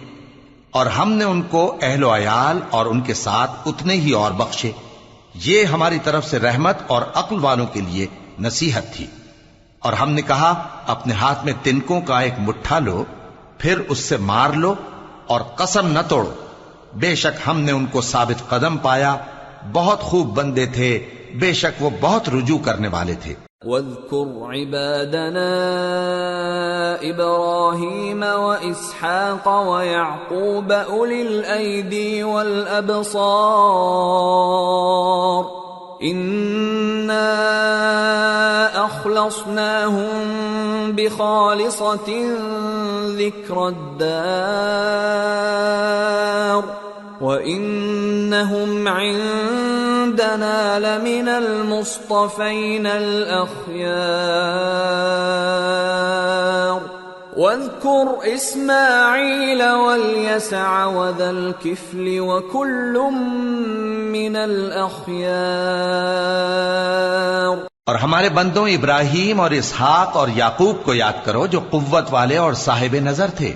اور ہم نے ان کو اہل و عیال اور ان کے ساتھ اتنے ہی اور بخشے۔ یہ ہماری طرف سے رحمت اور عقل والوں کے لیے نصیحت تھی۔ اور ہم نے کہا اپنے ہاتھ میں تنکوں کا ایک مٹھا لو، پھر اس سے مار لو اور قسم نہ توڑو، بے شک ہم نے ان کو ثابت قدم پایا، بہت خوب بندے تھے، بے شک وہ بہت رجوع کرنے والے تھے۔ وَاذْكُرْ عِبَادَنَا إِبْرَاهِيمَ وَإِسْحَاقَ وَيَعْقُوبَ أُولِي الْأَيْدِي وَالْأَبْصَارِ إِنَّا أَخْلَصْنَاهُمْ بِخَالِصَةٍ ذِكْرَى الدَّارِ وَإِنَّهُمْ عِندَنَا لَمِنَ الْمُصْطَفَيْنَ الْأَخْيَارِ واذكر إسماعيل واليسع وذا الكفل وكل من الأخيار. اور ہمارے بندوں ابراہیم اور اسحاق اور یعقوب کو یاد کرو جو قوت والے اور صاحب نظر تھے.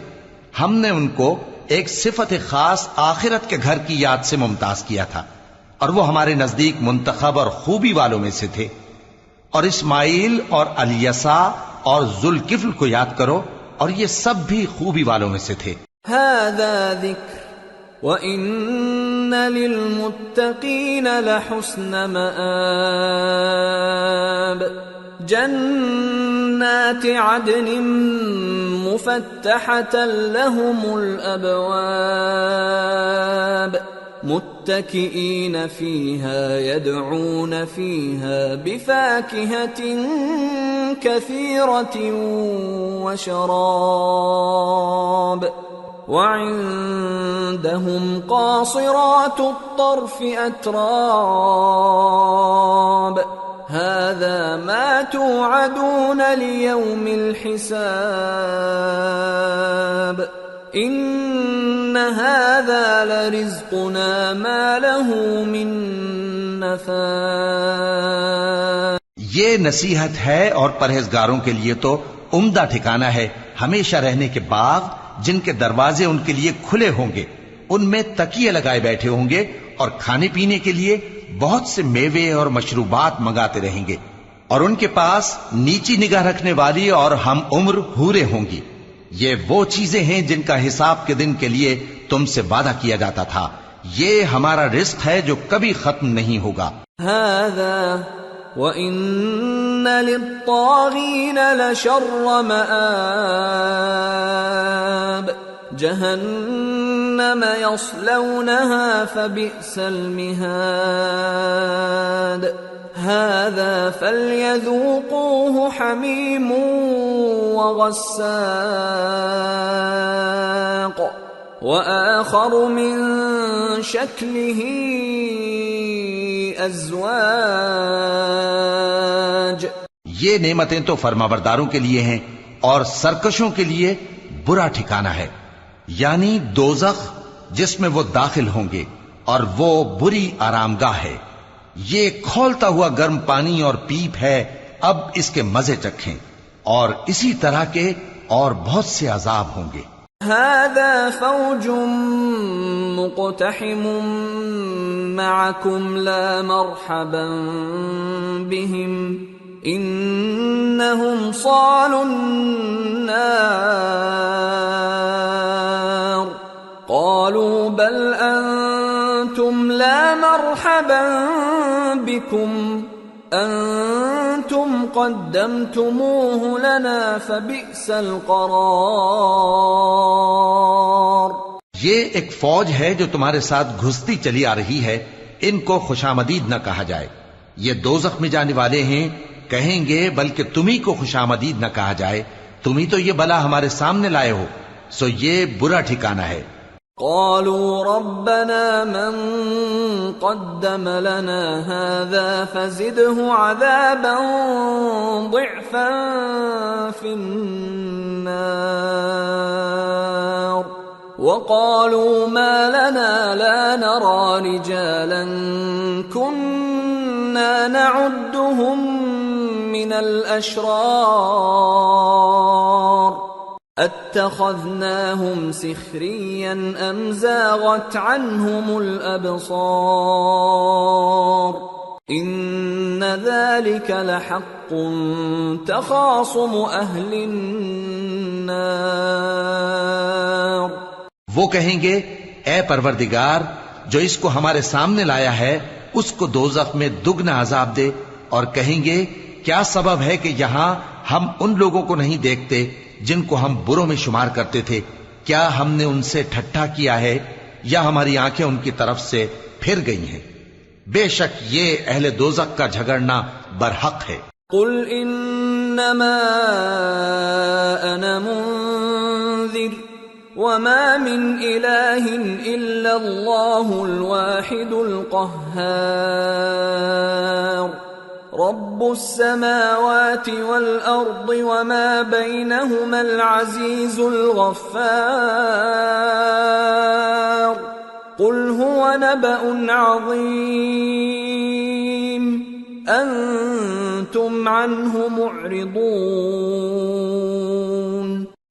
ہم نے ان کو ایک صفت خاص آخرت کے گھر کی یاد سے ممتاز کیا تھا اور وہ ہمارے نزدیک منتخب اور خوبی والوں میں سے تھے. اور اسماعیل اور الیسع اور ذوالکفل کو یاد کرو اور یہ سب بھی خوبی والوں میں سے تھے. هذا ذکر وَإِنَّ لِلْمُتَّقِينَ لَحُسْنَ مَآبٍ. جنات عدن مفتحة لهم الأبواب متكئين فيها يدعون فيها بفاكهة كثيرة وشراب. وعندهم قاصرات الطرف أتراب. هذا ما توعدون ليوم الحساب. إن هذا لرزقنا ما له من نفاد. یہ نصیحت ہے اور پرہیزگاروں کے لیے تو عمدہ ٹھکانہ ہے ہمیشہ رہنے کے باغ جن کے دروازے ان کے لیے کھلے ہوں گے. ان میں تکیے لگائے بیٹھے ہوں گے اور کھانے پینے کے لیے بہت سے میوے اور مشروبات منگاتے رہیں گے. اور ان کے پاس نیچی نگاہ رکھنے والی اور ہم عمر حوریں ہوں گی. یہ وہ چیزیں ہیں جن کا حساب کے دن کے لیے تم سے وعدہ کیا جاتا تھا. یہ ہمارا رزق ہے جو کبھی ختم نہیں ہوگا. هذا وَإِنَّ لِلطَّاغِينَ لَشَرَّ مَآبٍ. جهنم يصلونها فبئس المهاد. هذا فليذوقوه حميم وغساق وآخر من شكله أزواج. یہ نعمتیں تو فرمانبرداروں کے لیے ہیں اور سرکشوں کے لیے برا ٹھکانہ ہے، یعنی دوزخ جس میں وہ داخل ہوں گے اور وہ بری آرامگاہ ہے. یہ کھولتا ہوا گرم پانی اور پیپ ہے، اب اس کے مزے چکھیں. اور اسی طرح کے اور بہت سے عذاب ہوں گے. هذا فوج مقتحم معكم لا مرحبا بهم انهم صالوا النار. قالوا بل انتم لا مرحبا بكم انتم قدمتموه لنا فبئس القرار. یہ ایک فوج ہے جو تمہارے ساتھ گھستی چلی آ رہی ہے، ان کو خوشامدید نہ کہا جائے. یہ دوزخ میں جانے والے ہیں، کہیں گے بلکہ تمہیں کو خوشامدید نہ کہا جائے، تمہیں تو یہ بلا ہمارے سامنے لائے ہو، سو یہ برا ٹھکانہ ہے. قالوا ربنا من قدم لنا هذا فزده عذابا ضعفا في النار. وقالوا ما لنا لا نرى رجالا كنا نعدهم من الأشرار اتخذناهم سخريا ام زاغت عنهم الابصار. ان ذلك لحق تخاصم اهل النار. وہ کہیں گے اے پروردگار جو اس کو ہمارے سامنے لایا ہے اس کو دوزخ میں دگنا عذاب دے. اور کہیں گے کیا سبب ہے کہ یہاں ہم ان لوگوں کو نہیں دیکھتے جن کو ہم بروں میں شمار کرتے تھے؟ کیا ہم نے ان سے ٹھٹھا کیا ہے یا ہماری آنکھیں ان کی طرف سے پھر گئی ہیں؟ بے شک یہ اہل دوزخ کا جھگڑنا برحق ہے. قل انما انا منذر وما من الہ الا اللہ الواحد القہار. رب السماوات والأرض وما بينهما العزيز الغفار قل هو نبأ عظيم أنتم عنه معرضون۔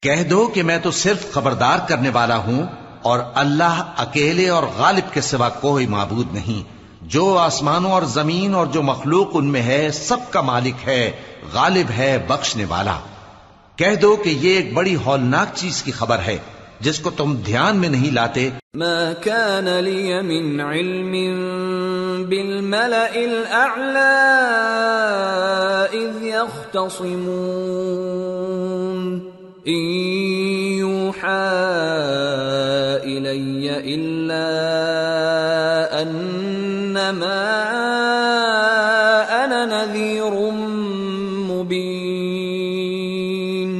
کہہ دو کہ میں تو صرف خبردار کرنے والا ہوں، اور اللہ اکیلے اور غالب کے سوا کوئی معبود نہیں۔ جو آسمانوں اور زمین اور جو مخلوق ان میں ہے سب کا مالک ہے، غالب ہے، بخشنے والا۔ کہہ دو کہ یہ ایک بڑی ہولناک چیز کی خبر ہے جس کو تم دھیان میں نہیں لاتے۔ ما كان لي من علم بالملأ الأعلى إذ يختصمون إن يوحى إلي إلا أنما أنا نذير مبين۔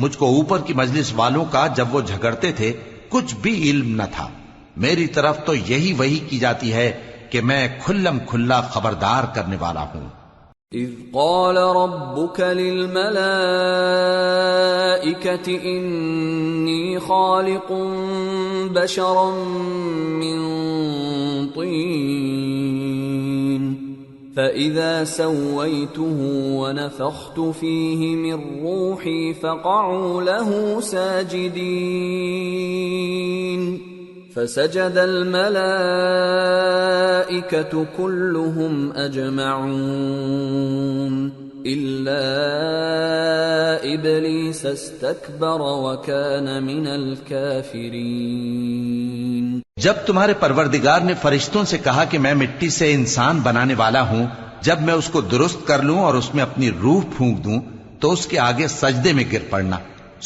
مجھ کو اوپر کی مجلس والوں کا جب وہ جھگڑتے تھے کچھ بھی علم نہ تھا، میری طرف تو یہی وحی کی جاتی ہے کہ میں کھلم کھلا خبردار کرنے والا ہوں۔ اذ قال ربك للملائكة انی خالق بشرا من طین فإذا سويته ونفخت فيه من روحي فقعوا له ساجدين فسجد الملائكة كلهم أجمعون إلا إبليس استكبر وكان من الكافرين۔ جب تمہارے پروردگار نے فرشتوں سے کہا کہ میں مٹی سے انسان بنانے والا ہوں، جب میں اس کو درست کر لوں اور اس میں اپنی روح پھونک دوں تو اس کے آگے سجدے میں گر پڑنا۔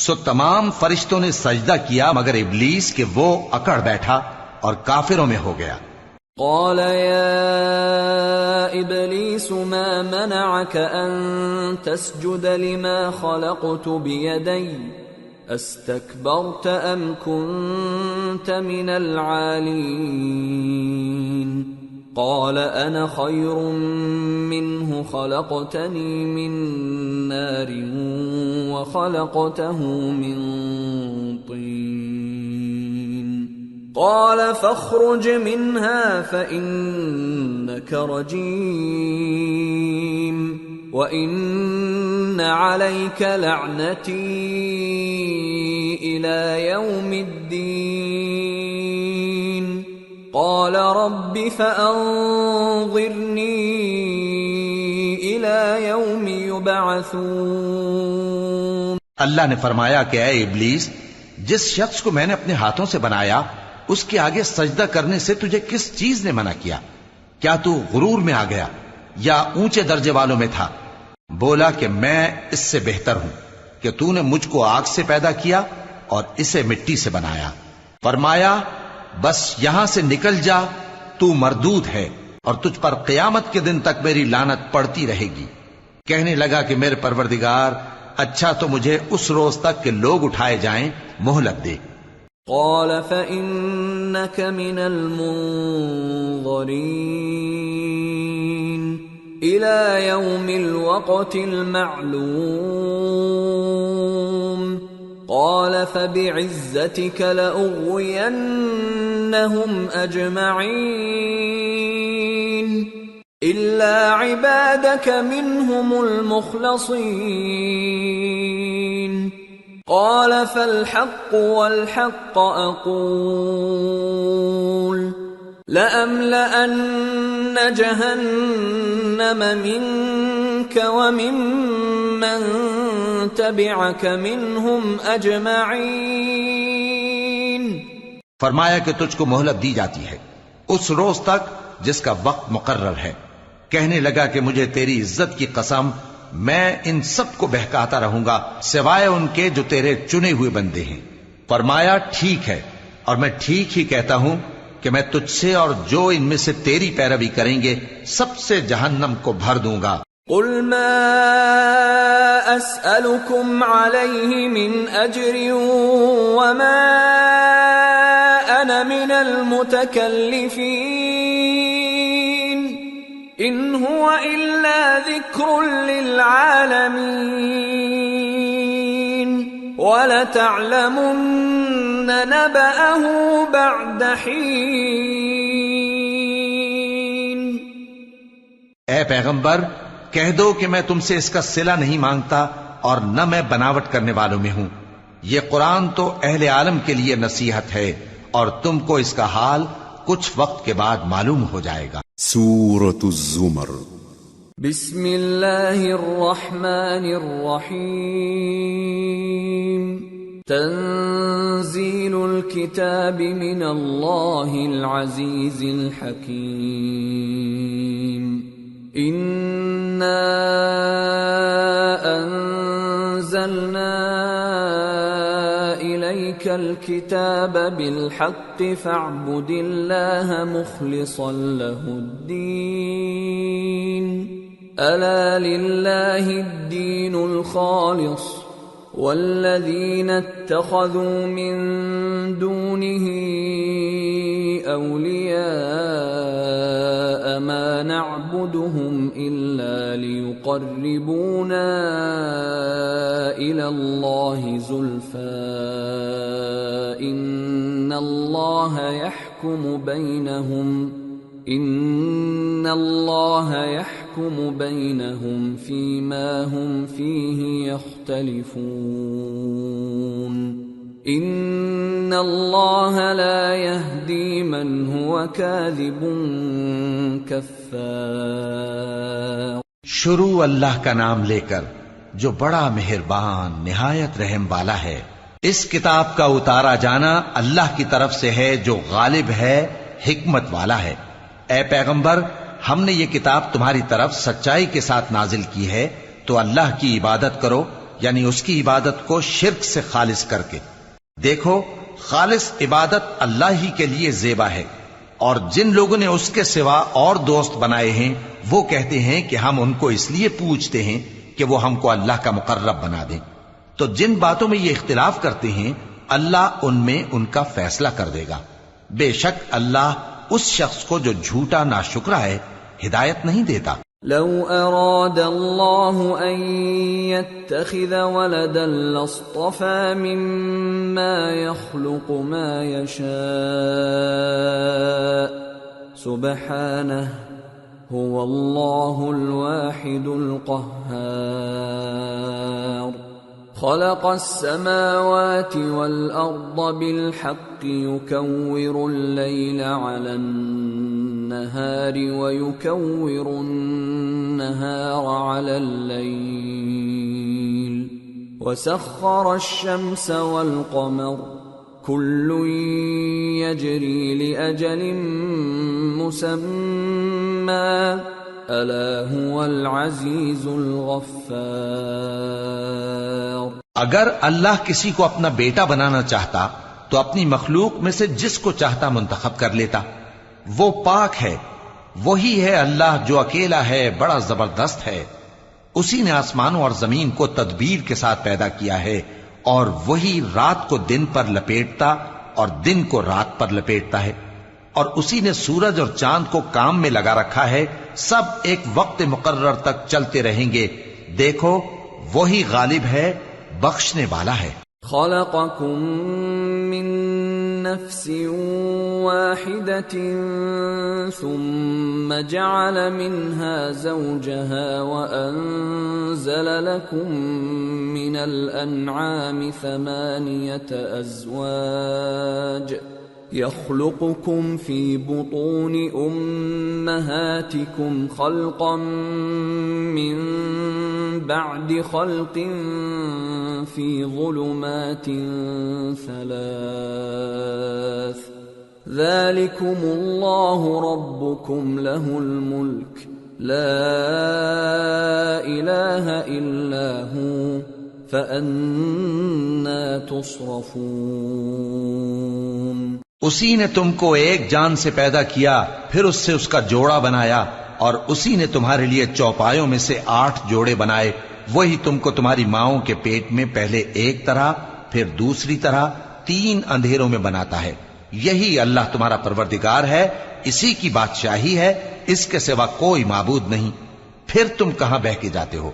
سو تمام فرشتوں نے سجدہ کیا مگر ابلیس کہ وہ اکڑ بیٹھا اور کافروں میں ہو گیا۔ قال يا إبليس ما منعك أن تسجد لما خلقت بيدي استكبرت أم كنت من العالين؟ قال أنا خير منه خلقتني من نار وخلقته من طين قال فاخرج منها فإنك رجيم وإن عليك لعنتي إلى يوم الدين قال رب فأنظرني إلى يوم يبعثون۔ اللہ نے فرمایا کہ اے ابلیس، جس شخص کو میں نے اپنے ہاتھوں سے بنایا اس کے آگے سجدہ کرنے سے تجھے کس چیز نے منع کیا؟ کیا تو غرور میں آ گیا یا اونچے درجے والوں میں تھا؟ بولا کہ میں اس سے بہتر ہوں کہ تو نے مجھ کو آگ سے پیدا کیا اور اسے مٹی سے بنایا۔ فرمایا بس یہاں سے نکل جا، تو مردود ہے اور تجھ پر قیامت کے دن تک میری لعنت پڑتی رہے گی۔ کہنے لگا کہ میرے پروردگار، اچھا تو مجھے اس روز تک کہ لوگ اٹھائے جائیں مہلت دے۔ قال فإنك من المنظرين إلى يوم الوقت المعلوم قال فبعزتك لأغوينهم أجمعين إلا عبادك منهم المخلصين قال فالحق والحق أقول لأملأن جهنم منك وممن تبعك منهم أجمعين۔ فرمایا کہ تجھ کو مہلت دی جاتی ہے اس روز تک جس کا وقت مقرر ہے۔ کہنے لگا کہ مجھے تیری عزت کی قسم، میں ان سب کو بہکاتا رہوں گا سوائے ان کے جو تیرے چنے ہوئے بندے ہیں۔ فرمایا ٹھیک ہے، اور میں ٹھیک ہی کہتا ہوں کہ میں تجھ سے اور جو ان میں سے تیری پیروی کریں گے سب سے جہنم کو بھر دوں گا۔ قل ما أسألكم عليه من أجر وما أنا من المتكلفين ان هو الا ذکر للعالمین وَلَتَعْلَمُنَّ نَبَأَهُ بَعْدَ حِينٍ۔ اے پیغمبر کہہ دو کہ میں تم سے اس کا صلہ نہیں مانگتا اور نہ میں بناوٹ کرنے والوں میں ہوں۔ یہ قرآن تو اہل عالم کے لیے نصیحت ہے اور تم کو اس کا حال کچھ وقت کے بعد معلوم ہو جائے گا۔ سورة الزمر۔ بسم اللہ الرحمن الرحیم۔ تنزیل الکتاب من اللہ العزیز الحکیم۔ انا انزلنا الیک الکتاب بالحق فاعبد اللہ مخلصا له الدین۔ الا للہ الدین الخالص والذین اتخذوا من دونه اولیاء ما نعبدهم الا لیقربونا الى اللہ زلفى ان اللہ يحكم بينهم فيما هم فيه يختلفون ان اللہ لا يهدي من هو كاذب كفار۔ شروع اللہ کا نام لے کر جو بڑا مہربان نہایت رحم والا ہے۔ اس کتاب کا اتارا جانا اللہ کی طرف سے ہے جو غالب ہے، حکمت والا ہے۔ اے پیغمبر ہم نے یہ کتاب تمہاری طرف سچائی کے ساتھ نازل کی ہے تو اللہ کی عبادت کرو، یعنی اس کی عبادت کو شرک سے خالص کر کے۔ دیکھو خالص عبادت اللہ ہی کے لیے زیبا ہے، اور جن لوگوں نے اس کے سوا اور دوست بنائے ہیں وہ کہتے ہیں کہ ہم ان کو اس لیے پوچھتے ہیں کہ وہ ہم کو اللہ کا مقرب بنا دیں۔ تو جن باتوں میں یہ اختلاف کرتے ہیں اللہ ان میں ان کا فیصلہ کر دے گا۔ بے شک اللہ اس شخص کو جو جھوٹا ناشکرا ہے ہدایت نہیں دیتا۔ لو اراد اللہ ان يتخذ ولدا لاصطفى مما يخلق ما يشاء سبحانه هو اللہ الواحد القہار۔ خلق السماوات والأرض بالحق يكور الليل على النهار ويكور النهار على الليل وسخر الشمس والقمر كل يجري لأجل مسمى الا هو العزیز الغفار۔ اگر اللہ کسی کو اپنا بیٹا بنانا چاہتا تو اپنی مخلوق میں سے جس کو چاہتا منتخب کر لیتا۔ وہ پاک ہے، وہی ہے اللہ جو اکیلا ہے، بڑا زبردست ہے۔ اسی نے آسمانوں اور زمین کو تدبیر کے ساتھ پیدا کیا ہے، اور وہی رات کو دن پر لپیٹتا اور دن کو رات پر لپیٹتا ہے، اور اسی نے سورج اور چاند کو کام میں لگا رکھا ہے، سب ایک وقت مقرر تک چلتے رہیں گے۔ دیکھو وہی غالب ہے، بخشنے والا ہے۔ خلقکم من نفس واحدة ثم جعل منها زوجها وأنزل لكم من الأنعام 8 أزواج يخلقكم في بطون أمهاتكم خلقا من بعد خلق في ظلمات 3 ذلكم الله ربكم له الملك لا إله إلا هو فأنا تصرفون۔ اسی نے تم کو ایک جان سے پیدا کیا، پھر اس سے اس کا جوڑا بنایا، اور اسی نے تمہارے لیے چوپایوں میں سے 8 جوڑے بنائے۔ وہی تم کو تمہاری ماؤں کے پیٹ میں پہلے ایک طرح پھر دوسری طرح 3 اندھیروں میں بناتا ہے۔ یہی اللہ تمہارا پروردگار ہے، اسی کی بادشاہی ہے، اس کے سوا کوئی معبود نہیں، پھر تم کہاں بہہ کے جاتے ہو؟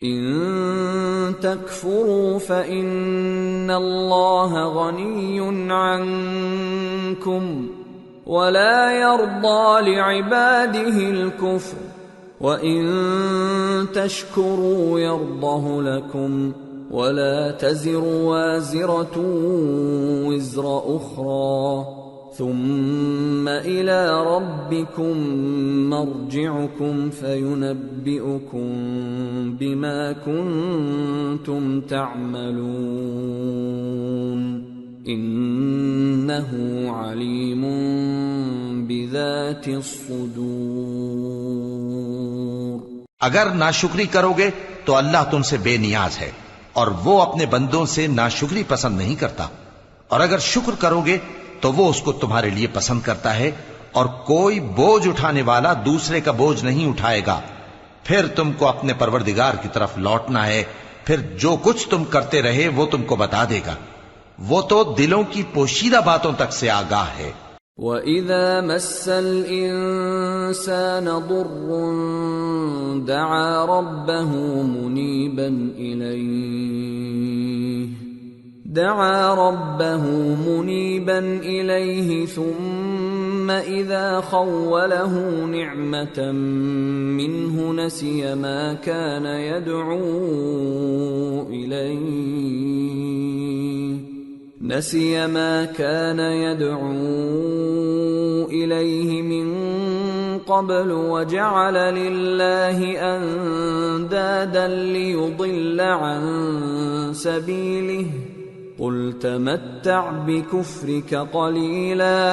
ان تکفروا فإن اللہ غنی عنکم ولا يرضى لعباده الكفر وَإِن تَشْكُرُوا يَرْضَهُ لَكُمْ وَلَا تَزِرُ وَازِرَةٌ وِزْرَ أُخْرَى ثُمَّ إِلَى رَبِّكُمْ مَرْجِعُكُمْ فَيُنَبِّئُكُمْ بِمَا كُنْتُمْ تَعْمَلُونَ إِنَّهُ عَلِيمٌ بِذَاتِ الصُّدُورِ۔ اگر ناشکری کرو گے تو اللہ تم سے بے نیاز ہے اور وہ اپنے بندوں سے ناشکری پسند نہیں کرتا، اور اگر شکر کرو گے تو وہ اس کو تمہارے لیے پسند کرتا ہے، اور کوئی بوجھ اٹھانے والا دوسرے کا بوجھ نہیں اٹھائے گا۔ پھر تم کو اپنے پروردگار کی طرف لوٹنا ہے، پھر جو کچھ تم کرتے رہے وہ تم کو بتا دے گا، وہ تو دلوں کی پوشیدہ باتوں تک سے آگاہ ہے۔ وَإِذَا مَسَّ الْإِنسَانَ ضُرٌّ دَعَا رَبَّهُ مُنِيبًا إِلَيْهِ ثُمَّ إِذَا خَوَّلَهُ نِعْمَةً مِّنْهُ نَسِيَ مَا كَانَ يَدْعُو إِلَيْهِ مِن قَبْلُ وَجَعَلَ لِلَّهِ أَندَادًا لِيُضِلَّ عَن سَبِيلِهِ قُلْ تَمَتَّعْ بِكُفْرِكَ قَلِيلًا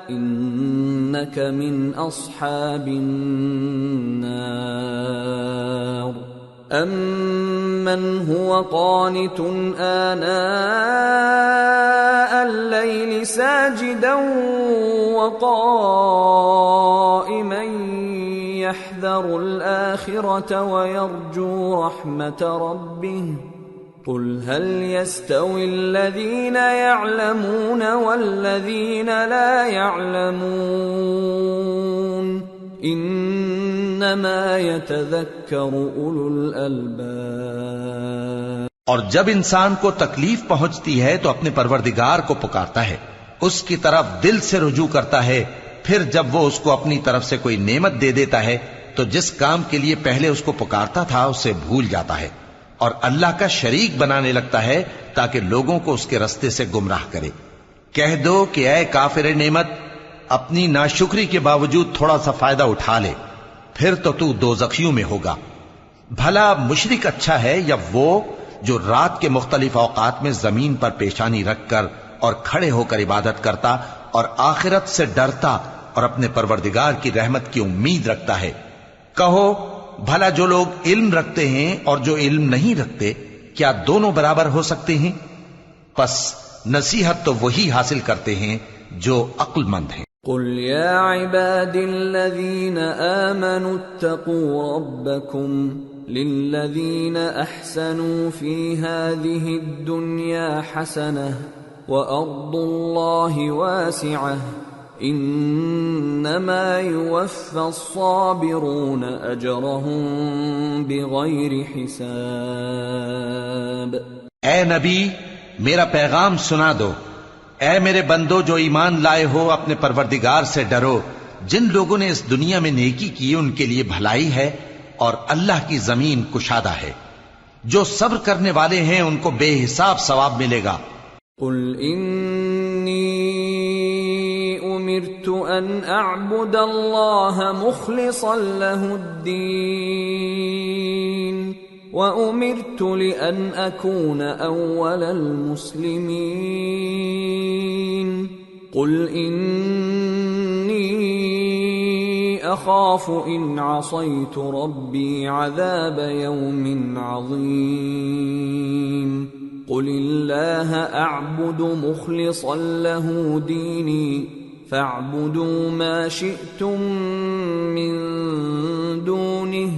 إِنَّكَ مِنْ أَصْحَابِ النَّارِ أَمَّنْ هُوَ قَانِتٌ آنَاءَ اللَّيْلِ سَاجِدًا وَقَائِمًا يَحْذَرُ الْآخِرَةَ وَيَرْجُو رَحْمَةَ رَبِّهِ قُلْ هَلْ يَسْتَوِي الَّذِينَ يَعْلَمُونَ وَالَّذِينَ لَا يَعْلَمُونَ انما يتذکر اولو الالباب۔ اور جب انسان کو تکلیف پہنچتی ہے تو اپنے پروردگار کو پکارتا ہے، اس کی طرف دل سے رجوع کرتا ہے، پھر جب وہ اس کو اپنی طرف سے کوئی نعمت دے دیتا ہے تو جس کام کے لیے پہلے اس کو پکارتا تھا اسے بھول جاتا ہے اور اللہ کا شریک بنانے لگتا ہے تاکہ لوگوں کو اس کے رستے سے گمراہ کرے۔ کہہ دو کہ اے کافر نعمت، اپنی ناشکری کے باوجود تھوڑا سا فائدہ اٹھا لے، پھر تو دوزخیوں میں ہوگا۔ بھلا مشرک اچھا ہے یا وہ جو رات کے مختلف اوقات میں زمین پر پیشانی رکھ کر اور کھڑے ہو کر عبادت کرتا اور آخرت سے ڈرتا اور اپنے پروردگار کی رحمت کی امید رکھتا ہے۔ کہو بھلا جو لوگ علم رکھتے ہیں اور جو علم نہیں رکھتے کیا دونوں برابر ہو سکتے ہیں؟ پس نصیحت تو وہی حاصل کرتے ہیں جو عقل مند ہیں۔ قل يا عباد الذين آمنوا اتقوا ربكم للذين أحسنوا في هذه الدنيا حسنة وأرض الله واسعة إنما يوفى الصابرون أجرهم بغير حساب۔ اے نبی میرا پیغام سنا دو، اے میرے بندو جو ایمان لائے ہو اپنے پروردگار سے ڈرو۔ جن لوگوں نے اس دنیا میں نیکی کی ان کے لیے بھلائی ہے اور اللہ کی زمین کشادہ ہے۔ جو صبر کرنے والے ہیں ان کو بے حساب ثواب ملے گا۔ قل انی امرت ان اعبد اللہ مخلصا له الدین وَأُمِرْتُ لِأَنْ أَكُونَ أَوَّلَ الْمُسْلِمِينَ قُلْ إِنِّي أَخَافُ إِنْ عَصَيْتُ رَبِّي عَذَابَ يَوْمٍ عَظِيمٍ قُلِ اللَّهَ أَعْبُدُ مُخْلِصًا لَهُ دِينِي فَاعْبُدُوا مَا شِئْتُم مِّن دُونِهِ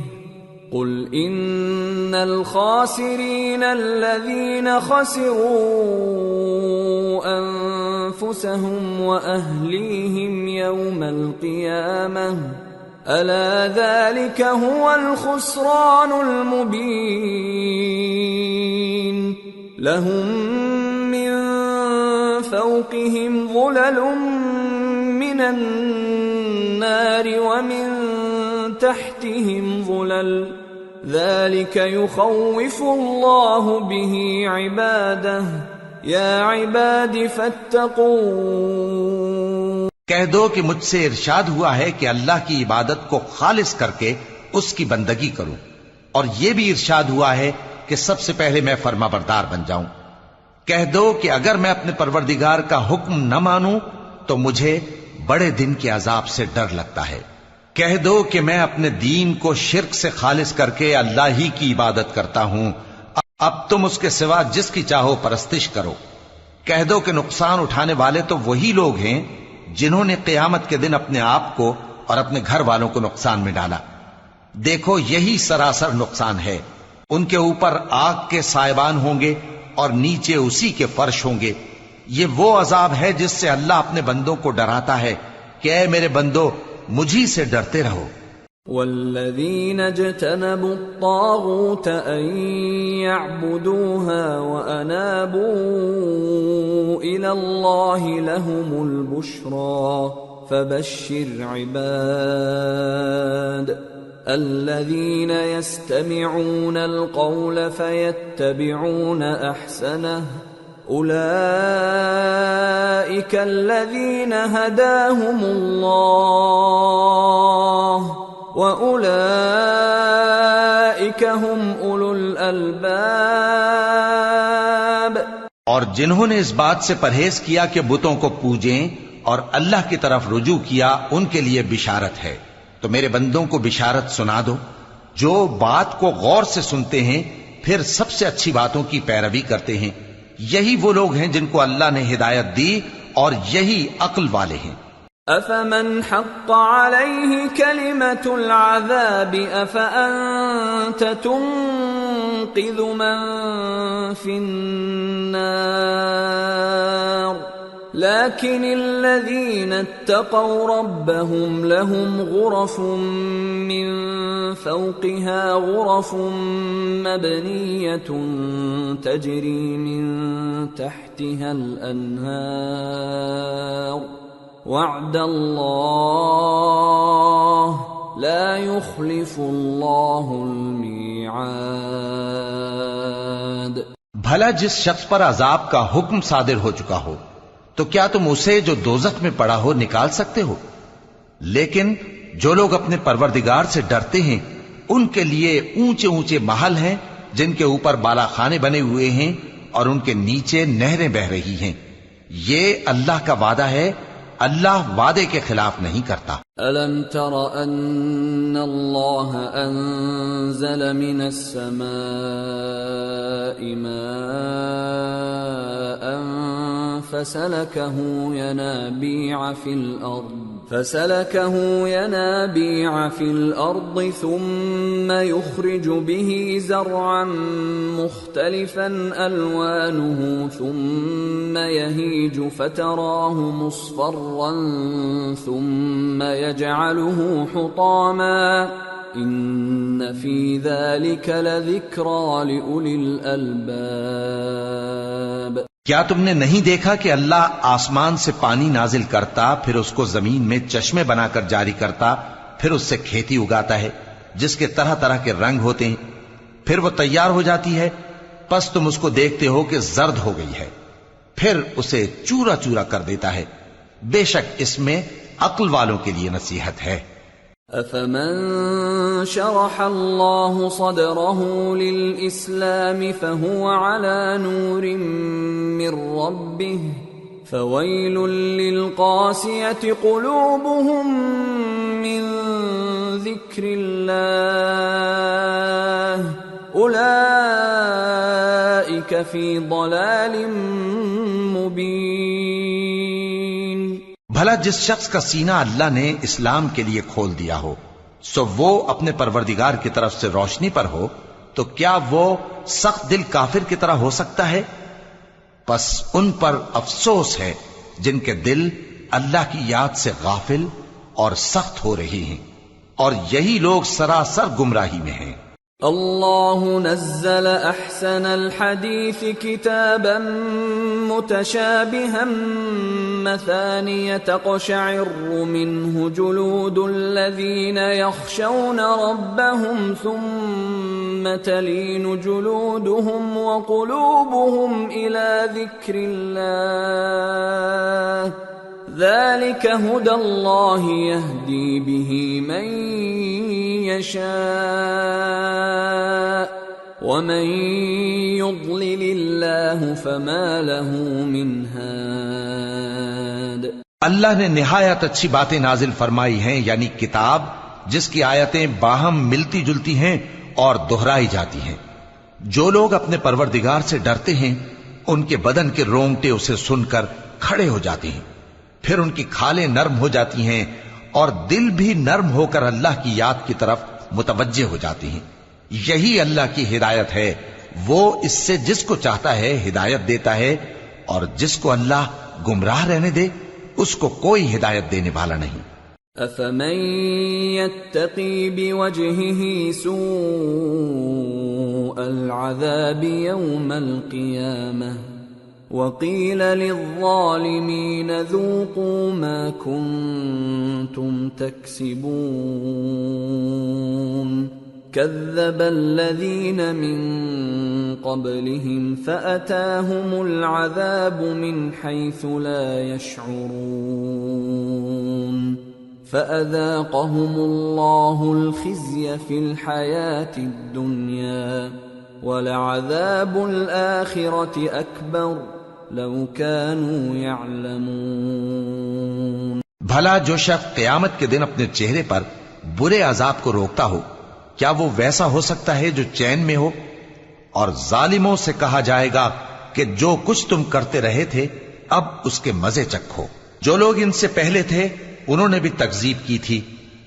قل ان الخاسرین الذین خسروا انفسهم واهلیہم یوم القیامہ ألا ذلك هو الخسران المبين لهم من فوقهم ظلل من النار ومن تحتهم ظلل ذلك يخوف الله به عباده يا عباد فاتقون۔ کہہ دو کہ مجھ سے ارشاد ہوا ہے کہ اللہ کی عبادت کو خالص کر کے اس کی بندگی کروں، اور یہ بھی ارشاد ہوا ہے کہ سب سے پہلے میں فرما بردار بن جاؤں۔ کہہ دو کہ اگر میں اپنے پروردگار کا حکم نہ مانوں تو مجھے بڑے دن کے عذاب سے ڈر لگتا ہے۔ کہہ دو کہ میں اپنے دین کو شرک سے خالص کر کے اللہ ہی کی عبادت کرتا ہوں، اب تم اس کے سوا جس کی چاہو پرستش کرو۔ کہہ دو کہ نقصان اٹھانے والے تو وہی لوگ ہیں جنہوں نے قیامت کے دن اپنے آپ کو اور اپنے گھر والوں کو نقصان میں ڈالا۔ دیکھو یہی سراسر نقصان ہے، ان کے اوپر آگ کے سائبان ہوں گے اور نیچے اسی کے فرش ہوں گے۔ یہ وہ عذاب ہے جس سے اللہ اپنے بندوں کو ڈراتا ہے کہ اے میرے بندو مجھی سے ڈرتے رہو۔ والذین اجتنبوا الطاغوت ان يعبدوها وانابوا الى اللہ لهم البشرى فبشر عباد الذین يستمعون القول فيتبعون احسنه أولئك الذين هداهم الله وأولئك هم أولو الألباب۔ اور جنہوں نے اس بات سے پرہیز کیا کہ بتوں کو پوجیں اور اللہ کی طرف رجوع کیا ان کے لیے بشارت ہے، تو میرے بندوں کو بشارت سنا دو جو بات کو غور سے سنتے ہیں پھر سب سے اچھی باتوں کی پیروی کرتے ہیں۔ یہی وہ لوگ ہیں جن کو اللہ نے ہدایت دی اور یہی عقل والے ہیں۔ افمن حق علیہ کلمۃ العذاب افانت تنقذ من فی النار لكن الذين اتقوا ربهم لهم غرف من فوقها غرف مبنية تجري من تحتها الأنهار وعد الله لا يخلف الله الميعاد۔ بھلا جس شخص پر عذاب کا حکم صادر ہو چکا ہو تو کیا تم اسے جو دوزخ میں پڑا ہو نکال سکتے ہو؟ لیکن جو لوگ اپنے پروردگار سے ڈرتے ہیں ان کے لیے اونچے اونچے محل ہیں جن کے اوپر بالا خانے بنے ہوئے ہیں اور ان کے نیچے نہریں بہ رہی ہیں۔ یہ اللہ کا وعدہ ہے، اللہ وعدے کے خلاف نہیں کرتا۔ أَلَمْ تَرَ أَنَّ اللَّهَ أَنزَلَ مِنَ السَّمَاءِ مَاءً فَسَلَكَهُ يَنَابِيعَ فِي الْأَرْضِ ثُمَّ يُخْرِجُ بِهِ زَرْعًا مُخْتَلِفًا أَلْوَانُهُ ثُمَّ يَهِيجُ فَتَرَاهُ مُصْفَرًّا ثُمَّ يَجْعَلُهُ حُطَامًا إِنَّ فِي ذَلِكَ لَذِكْرَى لِأُولِي الْأَلْبَابِ۔ کیا تم نے نہیں دیکھا کہ اللہ آسمان سے پانی نازل کرتا، پھر اس کو زمین میں چشمے بنا کر جاری کرتا، پھر اس سے کھیتی اگاتا ہے جس کے طرح طرح کے رنگ ہوتے ہیں، پھر وہ تیار ہو جاتی ہے، پس تم اس کو دیکھتے ہو کہ زرد ہو گئی ہے، پھر اسے چورا چورا کر دیتا ہے۔ بے شک اس میں عقل والوں کے لیے نصیحت ہے۔ أَفَمَن شَرَحَ اللَّهُ صَدْرَهُ لِلْإِسْلَامِ فَهُوَ عَلَى نُورٍ مِّن رَّبِّهِ فَوَيْلٌ لِّلْقَاسِيَةِ قُلُوبُهُم مِّن ذِكْرِ اللَّهِ أُولَئِكَ فِي ضَلَالٍ مُّبِينٍ۔ بھلا جس شخص کا سینہ اللہ نے اسلام کے لیے کھول دیا ہو سو وہ اپنے پروردگار کی طرف سے روشنی پر ہو، تو کیا وہ سخت دل کافر کی طرح ہو سکتا ہے؟ پس ان پر افسوس ہے جن کے دل اللہ کی یاد سے غافل اور سخت ہو رہی ہیں، اور یہی لوگ سراسر گمراہی میں ہیں۔ اللہ نزل احسن الحدیث کتابا متشابہا مثانیہ تقشعر منہ جلود الذین یخشون ربهم ثم تلین جلودهم وقلوبهم الى ذکر اللہ ذلك هدى الله يهدي به من يشاء ومن يضلل الله فما له من هاد۔ اللہ نے نہایت اچھی باتیں نازل فرمائی ہیں، یعنی کتاب جس کی آیتیں باہم ملتی جلتی ہیں اور دہرائی جاتی ہیں۔ جو لوگ اپنے پروردگار سے ڈرتے ہیں ان کے بدن کے رونگٹے اسے سن کر کھڑے ہو جاتے ہیں، پھر ان کی کھالیں نرم ہو جاتی ہیں اور دل بھی نرم ہو کر اللہ کی یاد کی طرف متوجہ ہو جاتی ہیں۔ یہی اللہ کی ہدایت ہے، وہ اس سے جس کو چاہتا ہے ہدایت دیتا ہے، اور جس کو اللہ گمراہ رہنے دے اس کو کوئی ہدایت دینے والا نہیں۔ افمن يتقي بوجهه سوء العذاب يوم القيامة وقيل للظالمين ذوقوا ما كنتم تكسبون كذب الذين من قبلهم فأتاهم العذاب من حيث لا يشعرون فأذاقهم الله الخزي في الحياة الدنيا ولعذاب الآخرة أكبر لو كانوا يعلمون۔ بھلا جو شخص قیامت کے دن اپنے چہرے پر برے عذاب کو روکتا ہو، کیا وہ ویسا ہو سکتا ہے جو چین میں ہو؟ اور ظالموں سے کہا جائے گا کہ جو کچھ تم کرتے رہے تھے اب اس کے مزے چکھو۔ جو لوگ ان سے پہلے تھے انہوں نے بھی تکذیب کی تھی،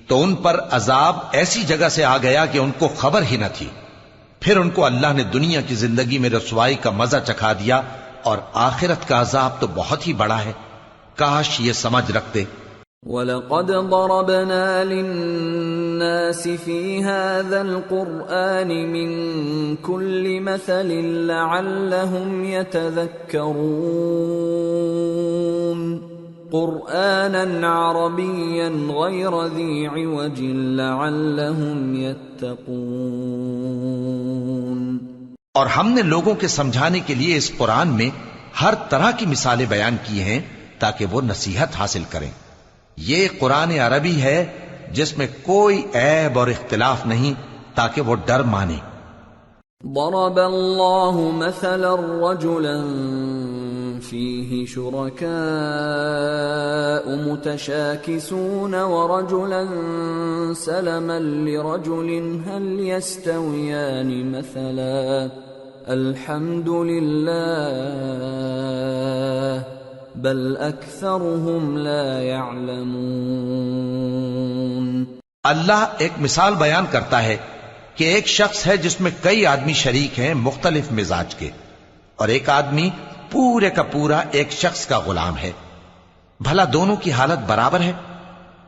تو ان پر عذاب ایسی جگہ سے آ گیا کہ ان کو خبر ہی نہ تھی۔ پھر ان کو اللہ نے دنیا کی زندگی میں رسوائی کا مزہ چکھا دیا، اور آخرت کا عذاب تو بہت ہی بڑا ہے، کاش یہ سمجھ رکھتے۔ وَلَقَدْ ضَرَبْنَا لِلنَّاسِ فِي هَذَا الْقُرْآنِ مِنْ كُلِّ مَثَلٍ لَعَلَّهُمْ يَتَذَكَّرُونَ قُرْآنًا عَرَبِيًّا غَيْرَ ذِي عِوَجٍ لَعَلَّهُمْ يَتَّقُونَ۔ اور ہم نے لوگوں کے سمجھانے کے لیے اس قرآن میں ہر طرح کی مثالیں بیان کی ہیں تاکہ وہ نصیحت حاصل کریں۔ یہ قرآن عربی ہے جس میں کوئی عیب اور اختلاف نہیں، تاکہ وہ ڈر مانے۔ ضرب اللہ مثلا رجلا فيه شركاء متشاكسون ورجلا سلما لرجل هل يستويان مثلا الحمد لله بل اکثرهم لا يعلمون۔ اللہ ایک مثال بیان کرتا ہے کہ ایک شخص ہے جس میں کئی آدمی شریک ہیں مختلف مزاج کے، اور ایک آدمی پورے کا پورا ایک شخص کا غلام ہے، بھلا دونوں کی حالت برابر ہے؟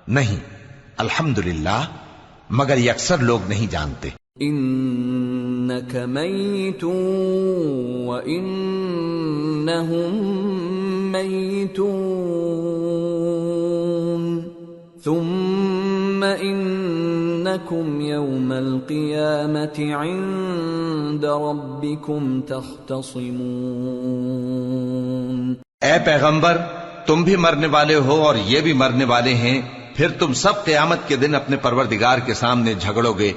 نہیں، الحمدللہ، مگر یہ اکثر لوگ نہیں جانتے۔ انک میت وانہم میتون ثم انکم یوم القیامة عند ربکم تختصمون۔ اے پیغمبر، تم بھی مرنے والے ہو اور یہ بھی مرنے والے ہیں، پھر تم سب قیامت کے دن اپنے پروردگار کے سامنے جھگڑو گے۔